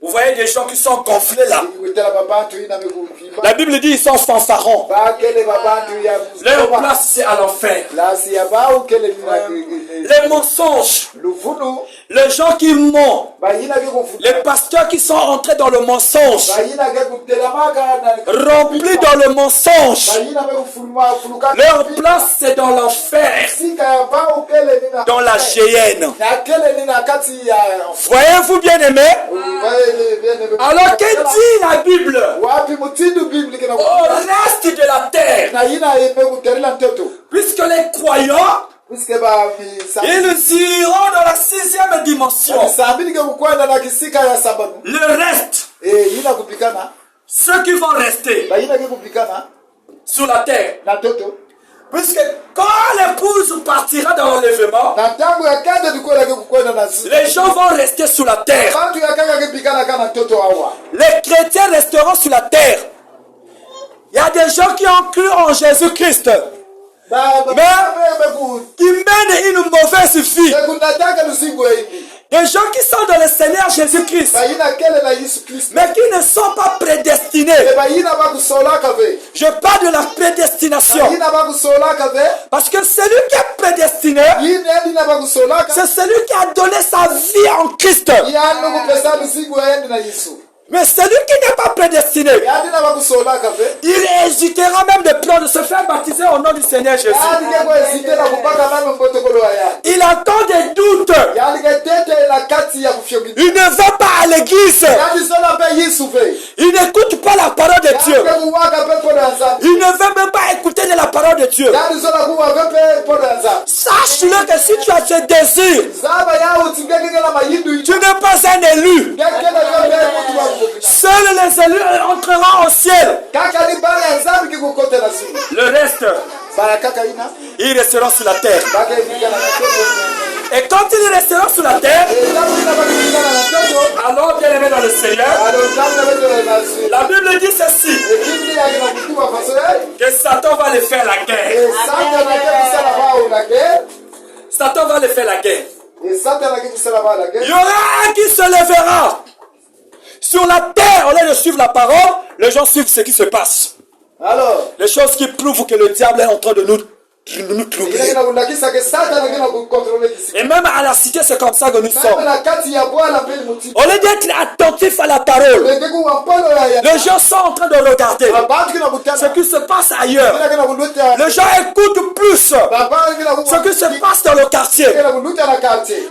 Vous voyez des gens qui sont gonflés là. kutela babantu ina mekuvimba La Bible dit ils sont fanfarons. ba kele babantu ya Leur place c'est à l'enfer. la si ya ba u kele ni Les mensonges, luvunu les gens qui mentent, ba yina ke kufuta les pasteurs qui sont entrés dans le mensonge, ba yina ke kutela maka na remplis dans le mensonge. ba yina ke kufuluma fuluka Leur place c'est dans l'enfer, sika ya ba u kele ni na dans la géhenne. na kele ni na kati ya Voyez-vous bien aimés? Alors que dit la Bible wapi mutindo biblike na au reste de la terre? na yina ipe kuterila mtoto Puisque les croyants, puisque ba ils iront dans la 6e dimension. misambili ke kukwenda na kisika ya sababu Le reste, yina kupikana ceux qui vont rester ba yina ke kupikana sur la terre, na toto puisque quand l'épouse partira dans l'enlèvement, na tangu ya kande tukwenda ke kukwenda na zulu les gens vont rester sur la terre. bantu ya kaka ke pikana kana toto awa Les chrétiens resteront sur la terre. Il y a des gens qui ont cru en Jésus-Christ, qui mènent une mauvaise vie. kunataka lusingo hivi Des gens qui sont dans le Seigneur Jésus-Christ, ba yina kele na Yesu Kristo mais qui ne sont pas prédestinés. ba yina ba kusolaka ve Je parle de la prédestination. ba yina ba kusolaka ve Parce que celui qui est prédestiné, yina yina ba kusolaka c'est celui qui a donné sa vie en Christ. yanu kupesa lusingo yende na Yesu Mais celui qui n'est pas prédestiné, yadina ba kusolaka ve il hésitera même de se faire baptiser au nom du Seigneur Jésus. yadike kwezite na kupaka nalo mbotokolo ya Il entend des doutes. yadike tete na kati ya kufyogi Il ne va pas à l'église. yadi sola pe Yesu ve Il n'écoute pas la parole de Dieu. yadike kuwaka pe pole ya nzambi Il ne veut même pas écouter de la parole de Dieu. yadi sola kuwa pe pole ya nzambi Sache-le que si tu as ce désir, zaba ya utingeke na mayindu tu n'es pas un élu. ngeke na pe mutu wa Seuls les élus entreront au ciel. kaka ni bala ya nzambi kikukote na simu Le reste, bala kaka ina ils resteront sur la terre. baka ikikana na toto Et quand ils resteront sur la terre, nzambi ina baka ikikana na toto alors bien aimés dans le Seigneur, alo nzambi na beto na simu la Bible dit ceci, ekindi ya kina kutuba faso ya que Satan va les faire la guerre. santa na ke kusala ba una ke Satan va les faire la guerre. santa na ke kusala ba la ke Il y aura un qui se lèvera. Sur la terre, au lieu de suivre la parole, les gens suivent ce qui se passe. alors Les choses qui prouvent que le diable est en train de nous nous troubler. Ina kulakisa ke Satan ngina kukontrole kisi. Et même à la cité, c'est comme ça que nous sommes. Même na kati ya Bwana pele muti. Au lieu d'être attentif à la parole, les gens sont en train de regarder ce qui se passe ailleurs. Les gens écoutent plus ce qui se passe dans le quartier.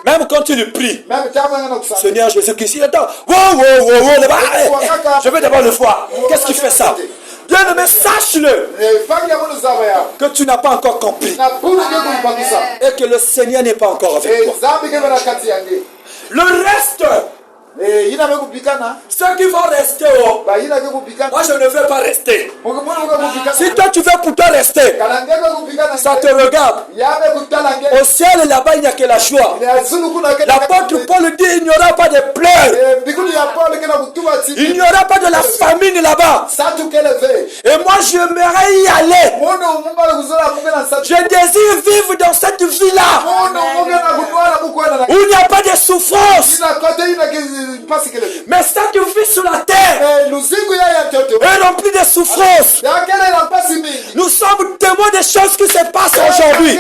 Même quand tu le pries, Seigneur Jésus-Christ, il attend. Je vais d'abord le voir. Qu'est-ce qui fait ça? Bien-aimé, sache-le que tu n'as pas encore compris et que le Seigneur n'est pas encore avec toi. Le reste, ceux qui vont rester, moi je ne veux pas rester. Si toi tu veux pour toi rester, ça te regarde. Au ciel là-bas il n'y a que la joie. L'apôtre Paul dit il n'y aura pas de pleurs. Il n'y aura pas de la famine là-bas. Et moi j'aimerais y aller. Je désire vivre dans cette vie-là où il n'y a pas de souffrance. Mais cette vie sur la terre est remplie de souffrance. Nous sommes témoins des choses qui se passent aujourd'hui.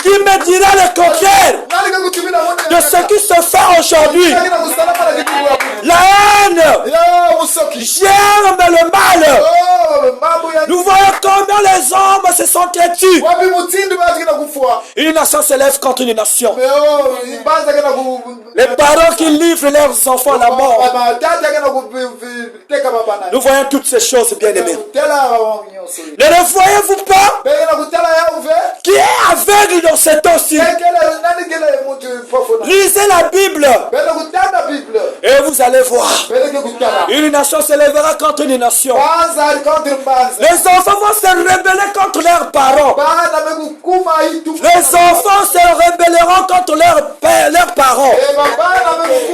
Qui me dira le contraire de ce qui se fait aujourd'hui? La haine germe le mal. Nous voyons combien les hommes se sont têtus. Une nation se lève contre une nation. Les parents qui livrent leurs enfants à la mort. Nous voyons toutes ces choses, bien-aimés. Ne le voyez-vous pas? Qui est aveugle dans cet temps-ci? Lisez la Bible et vous allez voir. Une nation se lèvera contre une nation. Les enfants vont se rebeller contre leurs parents. Les enfants se rebelleront contre leurs parents.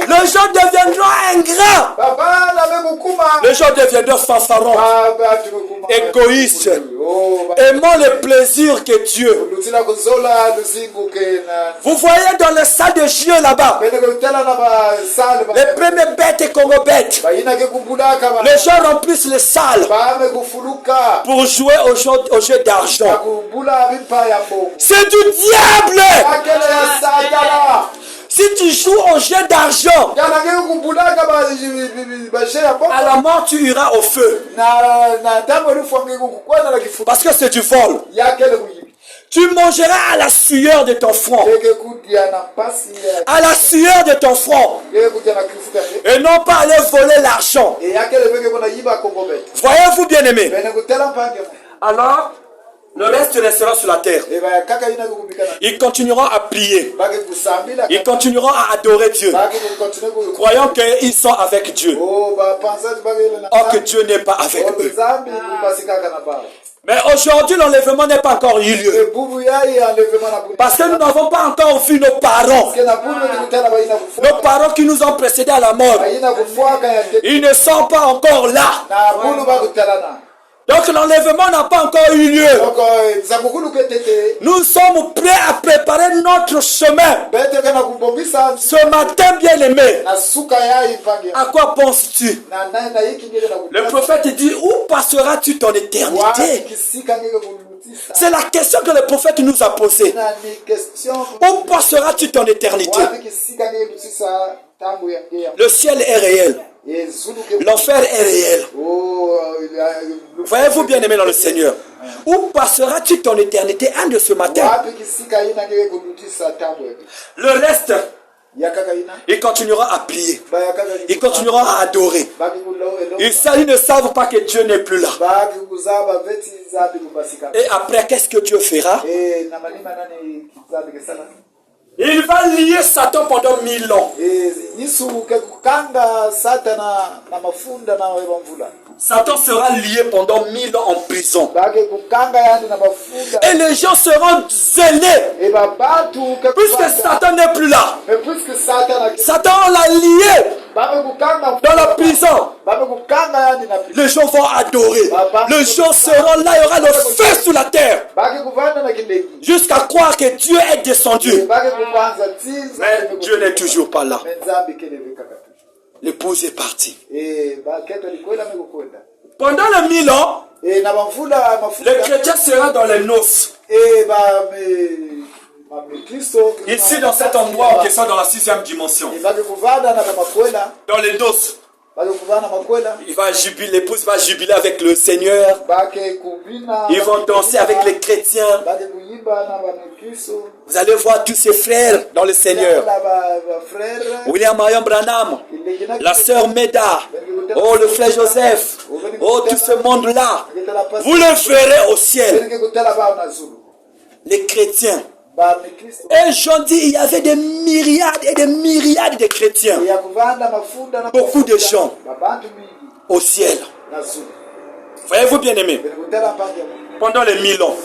Les gens deviendront ingrats. Les gens deviendront fanfarons, égoïstes, aimant le plaisir que Dieu. Vous voyez dans les salles de jeu là-bas, les premières bêtes et Congo-bêtes, les gens remplissent les salles pour jouer au jeu d'argent. C'est du diable. Si tu joues au jeu d'argent, à la mort tu iras au feu. Parce que c'est du vol. Tu mangeras à la sueur de ton front. À la sueur de ton front. Et non pas aller voler l'argent. Voyez-vous, bien-aimés? Alors, le reste restera sur la terre. Ils continueront à prier. Ils continueront à adorer Dieu, croyant qu'ils sont avec Dieu. Or que Dieu n'est pas avec eux. Mais aujourd'hui, l'enlèvement n'est pas encore eu lieu. Parce que nous n'avons pas encore vu nos parents. Nos parents qui nous ont précédés à la mort. Ils ne sont pas encore là. Donc l'enlèvement n'a pas encore eu lieu. Nous sommes prêts à préparer notre chemin. Ce matin, bien-aimé, à quoi penses-tu? Le prophète dit, où passeras-tu ton éternité? C'est la question que le prophète nous a posée. Où passeras-tu ton éternité? Le ciel est réel. L'enfer est réel. Voyez-vous, bien aimé dans le Seigneur, où passeras-tu ton éternité? Un de ce matin. Le reste, ils continueront à prier. Ils continueront à adorer. Ils ne savent pas que Dieu n'est plus là. Et après, qu'est-ce que Dieu fera? Il va lier Satan pendant 1000 ans. Satan sera lié pendant 1000 ans en prison. Et les gens seront zélés. Puisque Satan n'est plus là. Satan l'a lié dans la prison. Les gens vont adorer. Les gens seront là. Il y aura le feu sur la terre. Jusqu'à croire que Dieu est descendu. Mais Dieu n'est toujours pas là. L'épouse est partie. Pendant les 1000 ans, Et na bamvula mafuta. Le chrétien sera dans les noces. Et Kristo. Ici, dans cet endroit, qui sont dans la 6e dimension. Dans les noces. Il va jubiler, l'épouse va jubiler avec le Seigneur. Ils vont danser avec les chrétiens. Vous allez voir tous ces frères dans le Seigneur. William Marion Branham, la sœur Meda, oh le frère Joseph, oh tout ce monde-là. Vous le verrez au ciel. Les chrétiens. Et j'en dis, il y avait des myriades et des myriades de chrétiens. Beaucoup de gens au ciel. Voyez-vous bien aimés, pendant les 1000 ans,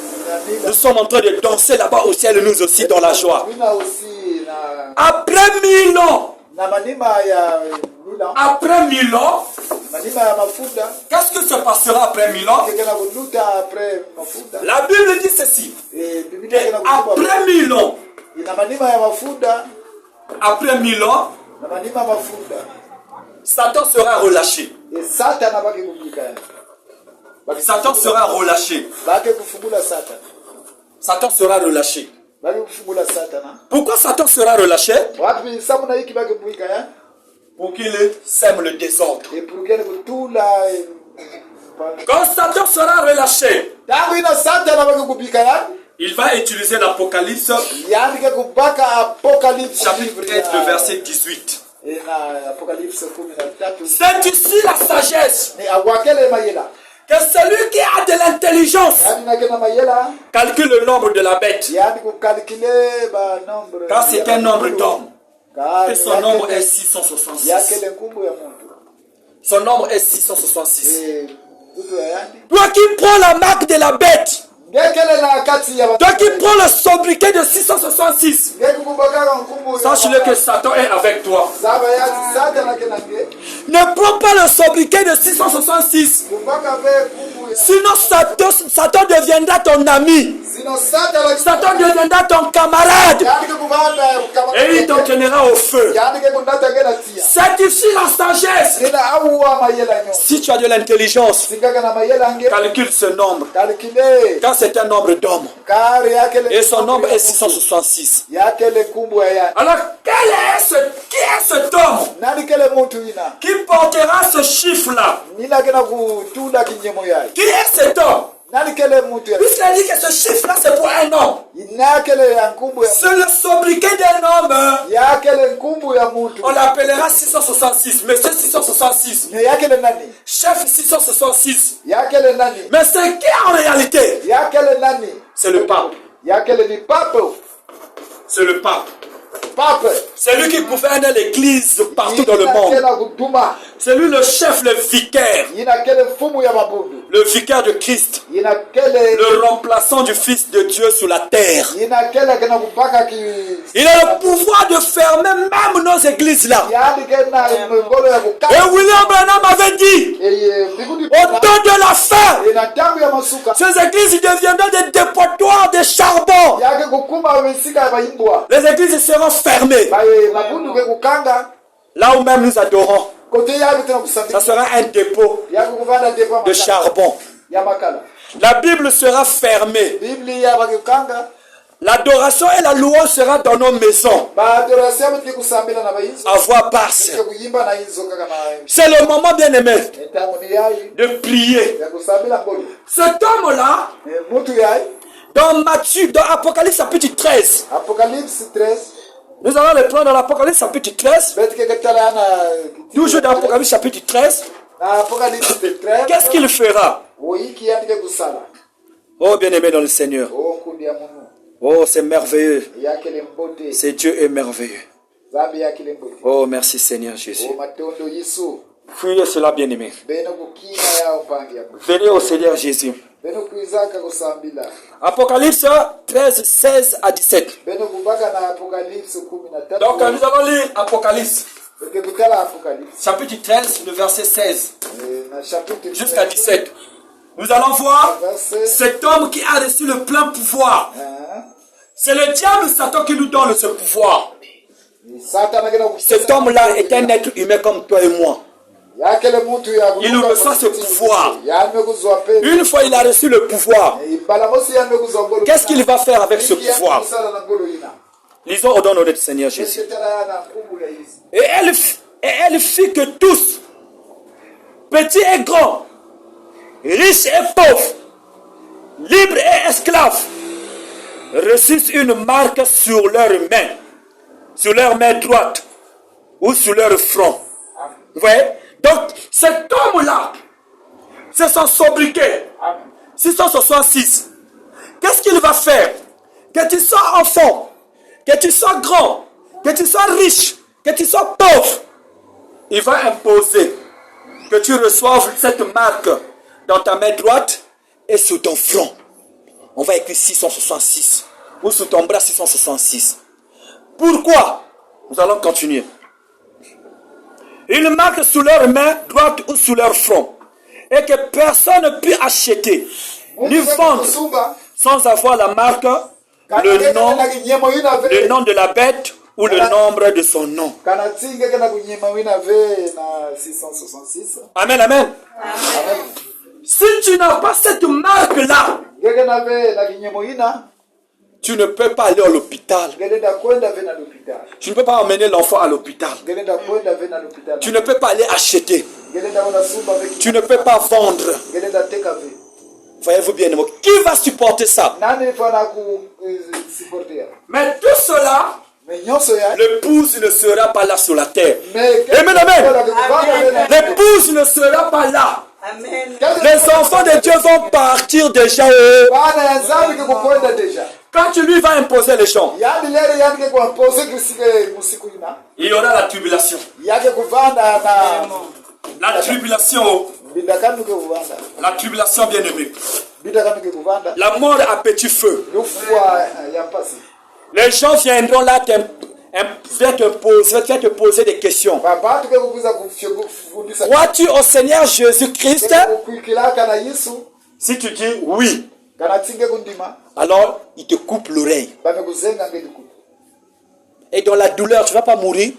nous sommes en train de danser là-bas au ciel, nous aussi dans la joie. Après 1000 ans, après 1000 ans, qu'est-ce que se passera après 1000 ans? La Bible dit ceci. Après 1000 ans, après 1000 ans, Satan sera relâché. Satan sera relâché. Satan sera relâché. Pourquoi Satan sera relâché? Pour qu'il sème le désordre. Quand Satan sera relâché, il va utiliser l'Apocalypse, chapitre 13, le verset 18. C'est ici la sagesse. Que celui qui a de l'intelligence calcule le nombre de la bête. Car c'est un nombre d'hommes. Et son nombre est 666. Son nombre est 666. Toi qui prends la marque de la bête, toi qui prends le sobriquet de 666, sache-le que Satan est avec toi. Ne prends pas le sobriquet de 666. Sinon Satan deviendra ton ami. Satan deviendra ton camarade. Et il t'entraînera au feu. C'est ici la sagesse. Si tu as de l'intelligence, calcule ce nombre. Car c'est un nombre d'hommes. Et son nombre est 666. Alors, qui est cet homme qui portera ce chiffre-là? Qui est cet homme? Puisqu'il dit que ce chiffre-là, c'est pour un homme. C'est le sobriquet d'un homme. On l'appellera 666. Monsieur 666. Chef 666. Mais c'est qui en réalité? C'est le pape. C'est le pape. C'est lui qui gouverne l'église partout dans le monde. C'est lui le chef, le vicaire. Le vicaire de Christ. Le remplaçant du Fils de Dieu sur la terre. Il a le pouvoir de fermer même nos églises là. Et William Branham avait dit, au temps de la fin, ces églises deviendront des dépotoirs de charbon. Les églises seront fermées. Là où même nous adorons, ça sera un dépôt de charbon. La Bible sera fermée. L'adoration et la louange sera dans nos maisons. À voix basse. C'est le moment, bien aimé, de prier. Cet homme-là, dans Matthieu, dans Apocalypse chapitre 13. Nous allons le prendre dans l'Apocalypse chapitre 13. Toujours dans l'Apocalypse chapitre 13. Qu'est-ce qu'il fera? Oh, bien-aimé dans le Seigneur. Oh, c'est merveilleux. C'est Dieu est merveilleux. Oh, merci Seigneur Jésus. Fuyez cela, bien-aimé. Venez au Seigneur Jésus. Apocalypse 13, 16 à 17. Donc nous allons lire Apocalypse chapitre 13, le verset 16 jusqu'à 17. Nous allons voir cet homme qui a reçu le plein pouvoir. C'est le diable Satan qui nous donne ce pouvoir. Cet homme-là est un être humain comme toi et moi. Il reçoit ce pouvoir. Une fois il a reçu le pouvoir, qu'est-ce qu'il va faire avec ce pouvoir? Lisons au nom de notre Seigneur Jésus. Et elle fit que tous, petits et grands, riches et pauvres, libres et esclaves, reçussent une marque sur leur main droite ou sur leur front. Vous voyez? Donc, cet homme-là, c'est son sobriquet. 666. Qu'est-ce qu'il va faire? Que tu sois enfant, que tu sois grand, que tu sois riche, que tu sois pauvre, il va imposer que tu reçoives cette marque dans ta main droite et sur ton front. On va écrire 666 ou sur ton bras 666. Pourquoi? Nous allons continuer. Une marque sur leur main droite ou sur leur front, et que personne ne peut acheter ni vendre sans avoir la marque, le nom de la bête ou le nombre de son nom. Amen, amen. Si tu n'as pas cette marque-là, tu ne peux pas aller à l'hôpital. Tu ne peux pas emmener l'enfant à l'hôpital. Tu ne peux pas aller acheter. Tu ne peux pas vendre. Voyez-vous bien, qui va supporter ça? Mais tout cela, l'épouse ne sera pas là sur la terre. Amen, amen. L'épouse ne sera pas là. Amen. Les enfants de Dieu vont partir déjà. Quand tu lui vas imposer les gens, il y aura la tribulation. La tribulation. La tribulation bien-aimée. La mort à petit feu. Les gens viendront là te poser des questions. Crois-tu au Seigneur Jésus-Christ? Si tu dis oui, alors il te coupe l'oreille. Et dans la douleur, tu ne vas pas mourir.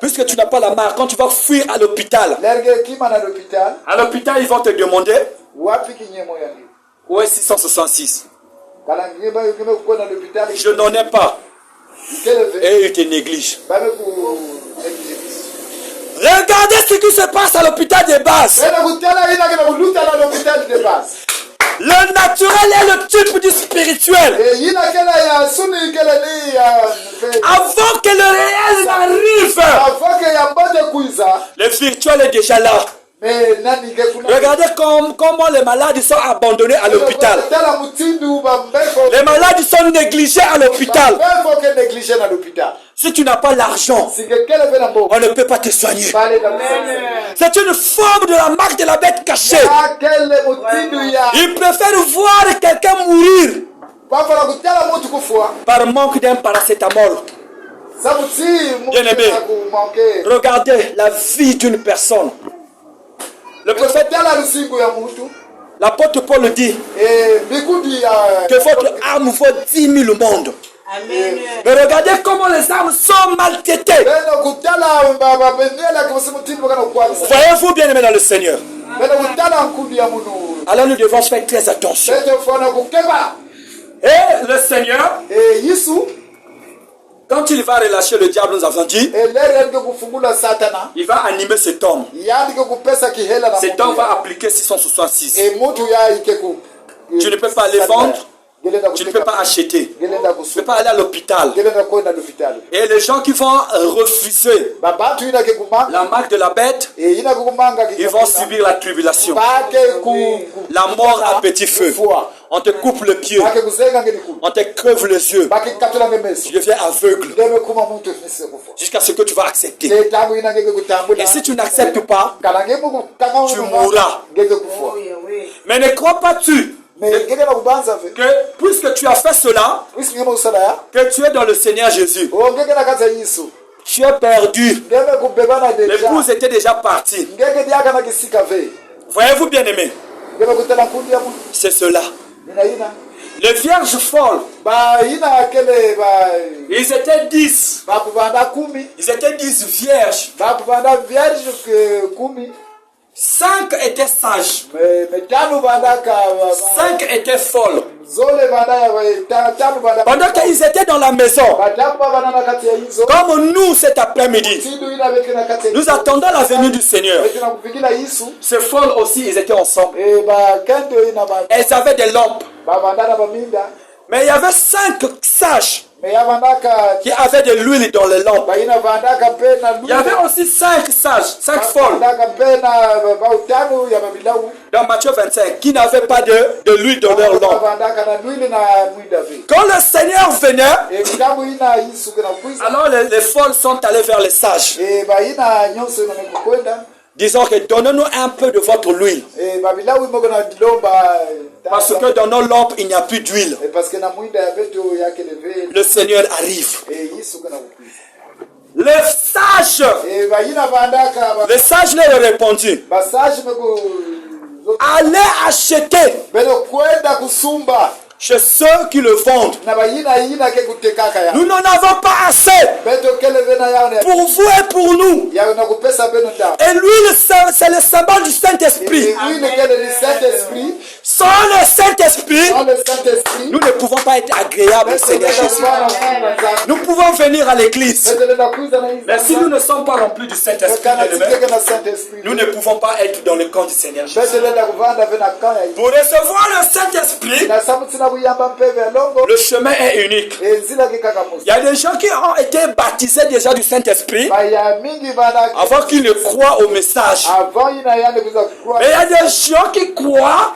Puisque tu n'as pas la marque, quand tu vas fuir à l'hôpital, ils vont te demander où est 666? Je n'en ai pas. Et ils te négligent. Regardez ce qui se passe à l'hôpital de base. Le naturel est le type du spirituel. Avant que le réel n'arrive, le spirituel est déjà là. Regardez comment les malades sont abandonnés à l'hôpital. Les malades sont négligés à l'hôpital. Si tu n'as pas l'argent, on ne peut pas te soigner. C'est une forme de la marque de la bête cachée. Ils préfèrent voir quelqu'un mourir par manque d'un paracétamol. Bien-aimé, regardez la vie d'une personne. Le prophète, l'apôtre Paul dit que votre âme vaut 10 000 mondes. Amen. Mais regardez comment les âmes sont maltraitées. Voyez-vous bien aimé dans le Seigneur. Alors nous devons faire très attention. Et le Seigneur, quand il va relâcher le diable, nous avons dit, il va animer cet homme. Cet homme va appliquer 666. Tu ne peux pas les vendre. Tu ne peux pas acheter. Tu ne peux pas aller à l'hôpital. Et les gens qui vont refuser la marque de la bête, ils vont subir la tribulation. La mort à petit feu. On te coupe le pied. On te crève les yeux. Tu deviens aveugle. Jusqu'à ce que tu vas accepter. Et si tu n'acceptes pas, tu mourras. Mais ne crois pas que puisque tu as fait cela, que tu es dans le Seigneur Jésus, tu es perdu. L'épouse était déjà partie. Voyez-vous bien aimé, c'est cela. Les vierges folles, bayina kele ils étaient 10. bakubanda 10 Ils étaient 10 vierges. bakubanda vierge 10 5 étaient sages. metano bandaka 5 étaient folles. zole banda tano banda Pendant qu'ils étaient dans la maison, batamu bana na kati ya hizo comme nous cet après-midi, sindu ina beke na kati nous attendons la venue du Seigneur. na kufikila Yesu Ces folles aussi, ils étaient ensemble. kando ina ba Elles avaient des lampes. banda na baminda Mais il y avait 5 sages meyabandaka qui avaient de l'huile dans les lampes. bayina bandaka pe na Il y avait aussi 5 sages, 5 folles, bandaka pe na bautano ya babilau dans Matthieu 25, qui n'avaient pas de l'huile dans leurs lampes. bandaka na nuile na mwida ve Quand le Seigneur venait, kitabu ina Yesu kana kuisa alors les folles sont allées vers les sages, bayina nyonso ina mekwenda disant que donnez-nous un peu de votre huile. babilau imo kana dilomba Parce que dans nos lampes, il n'y a plus d'huile. parce que na mwida ya beto yake leve Le Seigneur arrive. Yesu kana kuisa Les sages, bayina bandaka les sages leur ont répondu, basaje meko allez acheter beno kwenda kusumba chez ceux qui le vendent. na bayina ke kutekaka ya Nous n'en avons pas assez beto keleve na yao pour vous et pour nous. ya na kupesa beno ta Et l'huile, c'est le symbole du Saint-Esprit. huile kele ni Saint-Esprit Sans le Saint-Esprit, dans le Saint-Esprit nous ne pouvons pas être agréables au Seigneur Jésus. Nous pouvons venir à l'église, mais si nous ne sommes pas remplis du Saint-Esprit, nous ne pouvons pas être dans le camp du Seigneur Jésus. Pour recevoir le Saint-Esprit, le chemin est unique. Il y a des gens qui ont été baptisés déjà du Saint-Esprit avant qu'ils ne croient au message. Mais il y a des gens qui croient,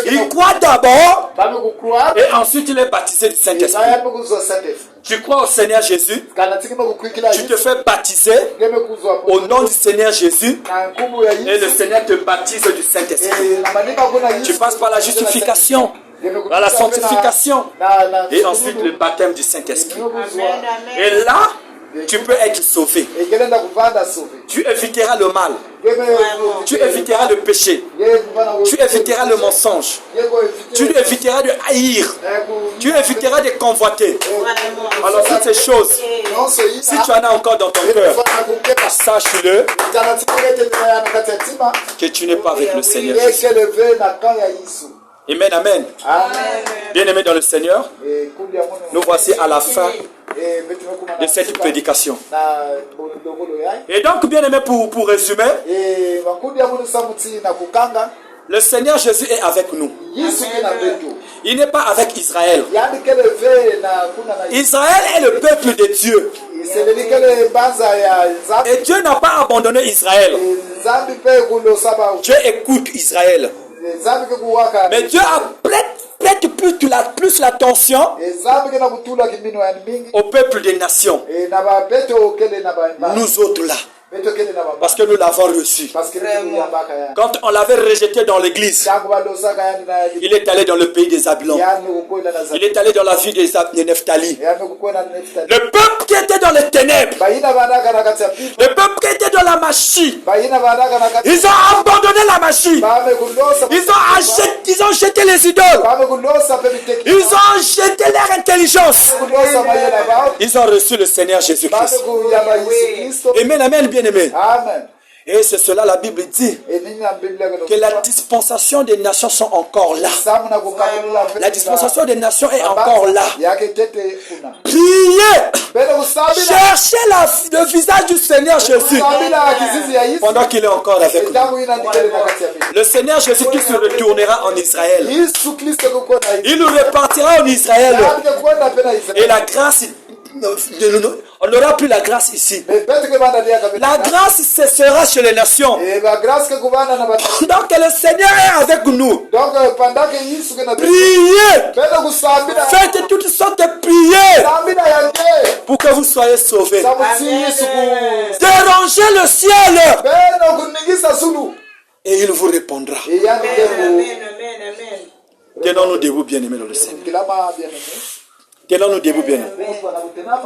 ils croient d'abord et ensuite il est baptisé du Saint-Esprit. Tu crois au Seigneur Jésus, tu te fais baptiser au nom du Seigneur Jésus et le Seigneur te baptise du Saint-Esprit. Tu passes par la justification, par la sanctification et ensuite le baptême du Saint-Esprit. Et là, tu peux être sauvé. Tu éviteras le mal. Tu éviteras le péché. Tu éviteras le mensonge. Tu éviteras de haïr. Tu éviteras de convoiter. Alors toutes ces choses, si tu en as encore dans ton cœur, sache-le que tu n'es pas avec le Seigneur Jésus. Amen, amen. Bien-aimés dans le Seigneur, nous voici à la fin de cette prédication. Et donc, bien-aimés, pour résumer, le Seigneur Jésus est avec nous. Il n'est pas avec Israël. Israël est le peuple de Dieu. Et Dieu n'a pas abandonné Israël. Dieu écoute Israël. Mais Dieu prête plus l'attention au peuple des nations. Nous autres là. Parce que nous l'avons reçu. Quand on l'avait rejeté dans l'église, il est allé dans le pays des Zabulon. Il est allé dans la ville de Nephtali. Le peuple qui était dans les ténèbres, le peuple qui était dans la machine, ils ont abandonné la machine. Ils ont jeté les idoles. Ils ont jeté leur intelligence. Ils ont reçu le Seigneur Jésus-Christ. Amen, amen, bien-aimé. Amen. Et c'est cela la Bible dit, que la dispensation des nations sont encore là. La dispensation des nations est encore là. Priez, cherchez le visage du Seigneur Jésus pendant qu'il est encore avec nous. Le Seigneur Jésus qui se retournera en Israël, il nous repartira en Israël. Et la grâce, on n'aura plus la grâce ici. La grâce cessera chez les nations. Donc le Seigneur est avec nous. Priez. Faites toutes sortes de prières pour que vous soyez sauvés. Dérangez le ciel et il vous répondra. Tenons-nous debout, bien-aimés dans le Seigneur. Tenons-nous debout, bien-aimés.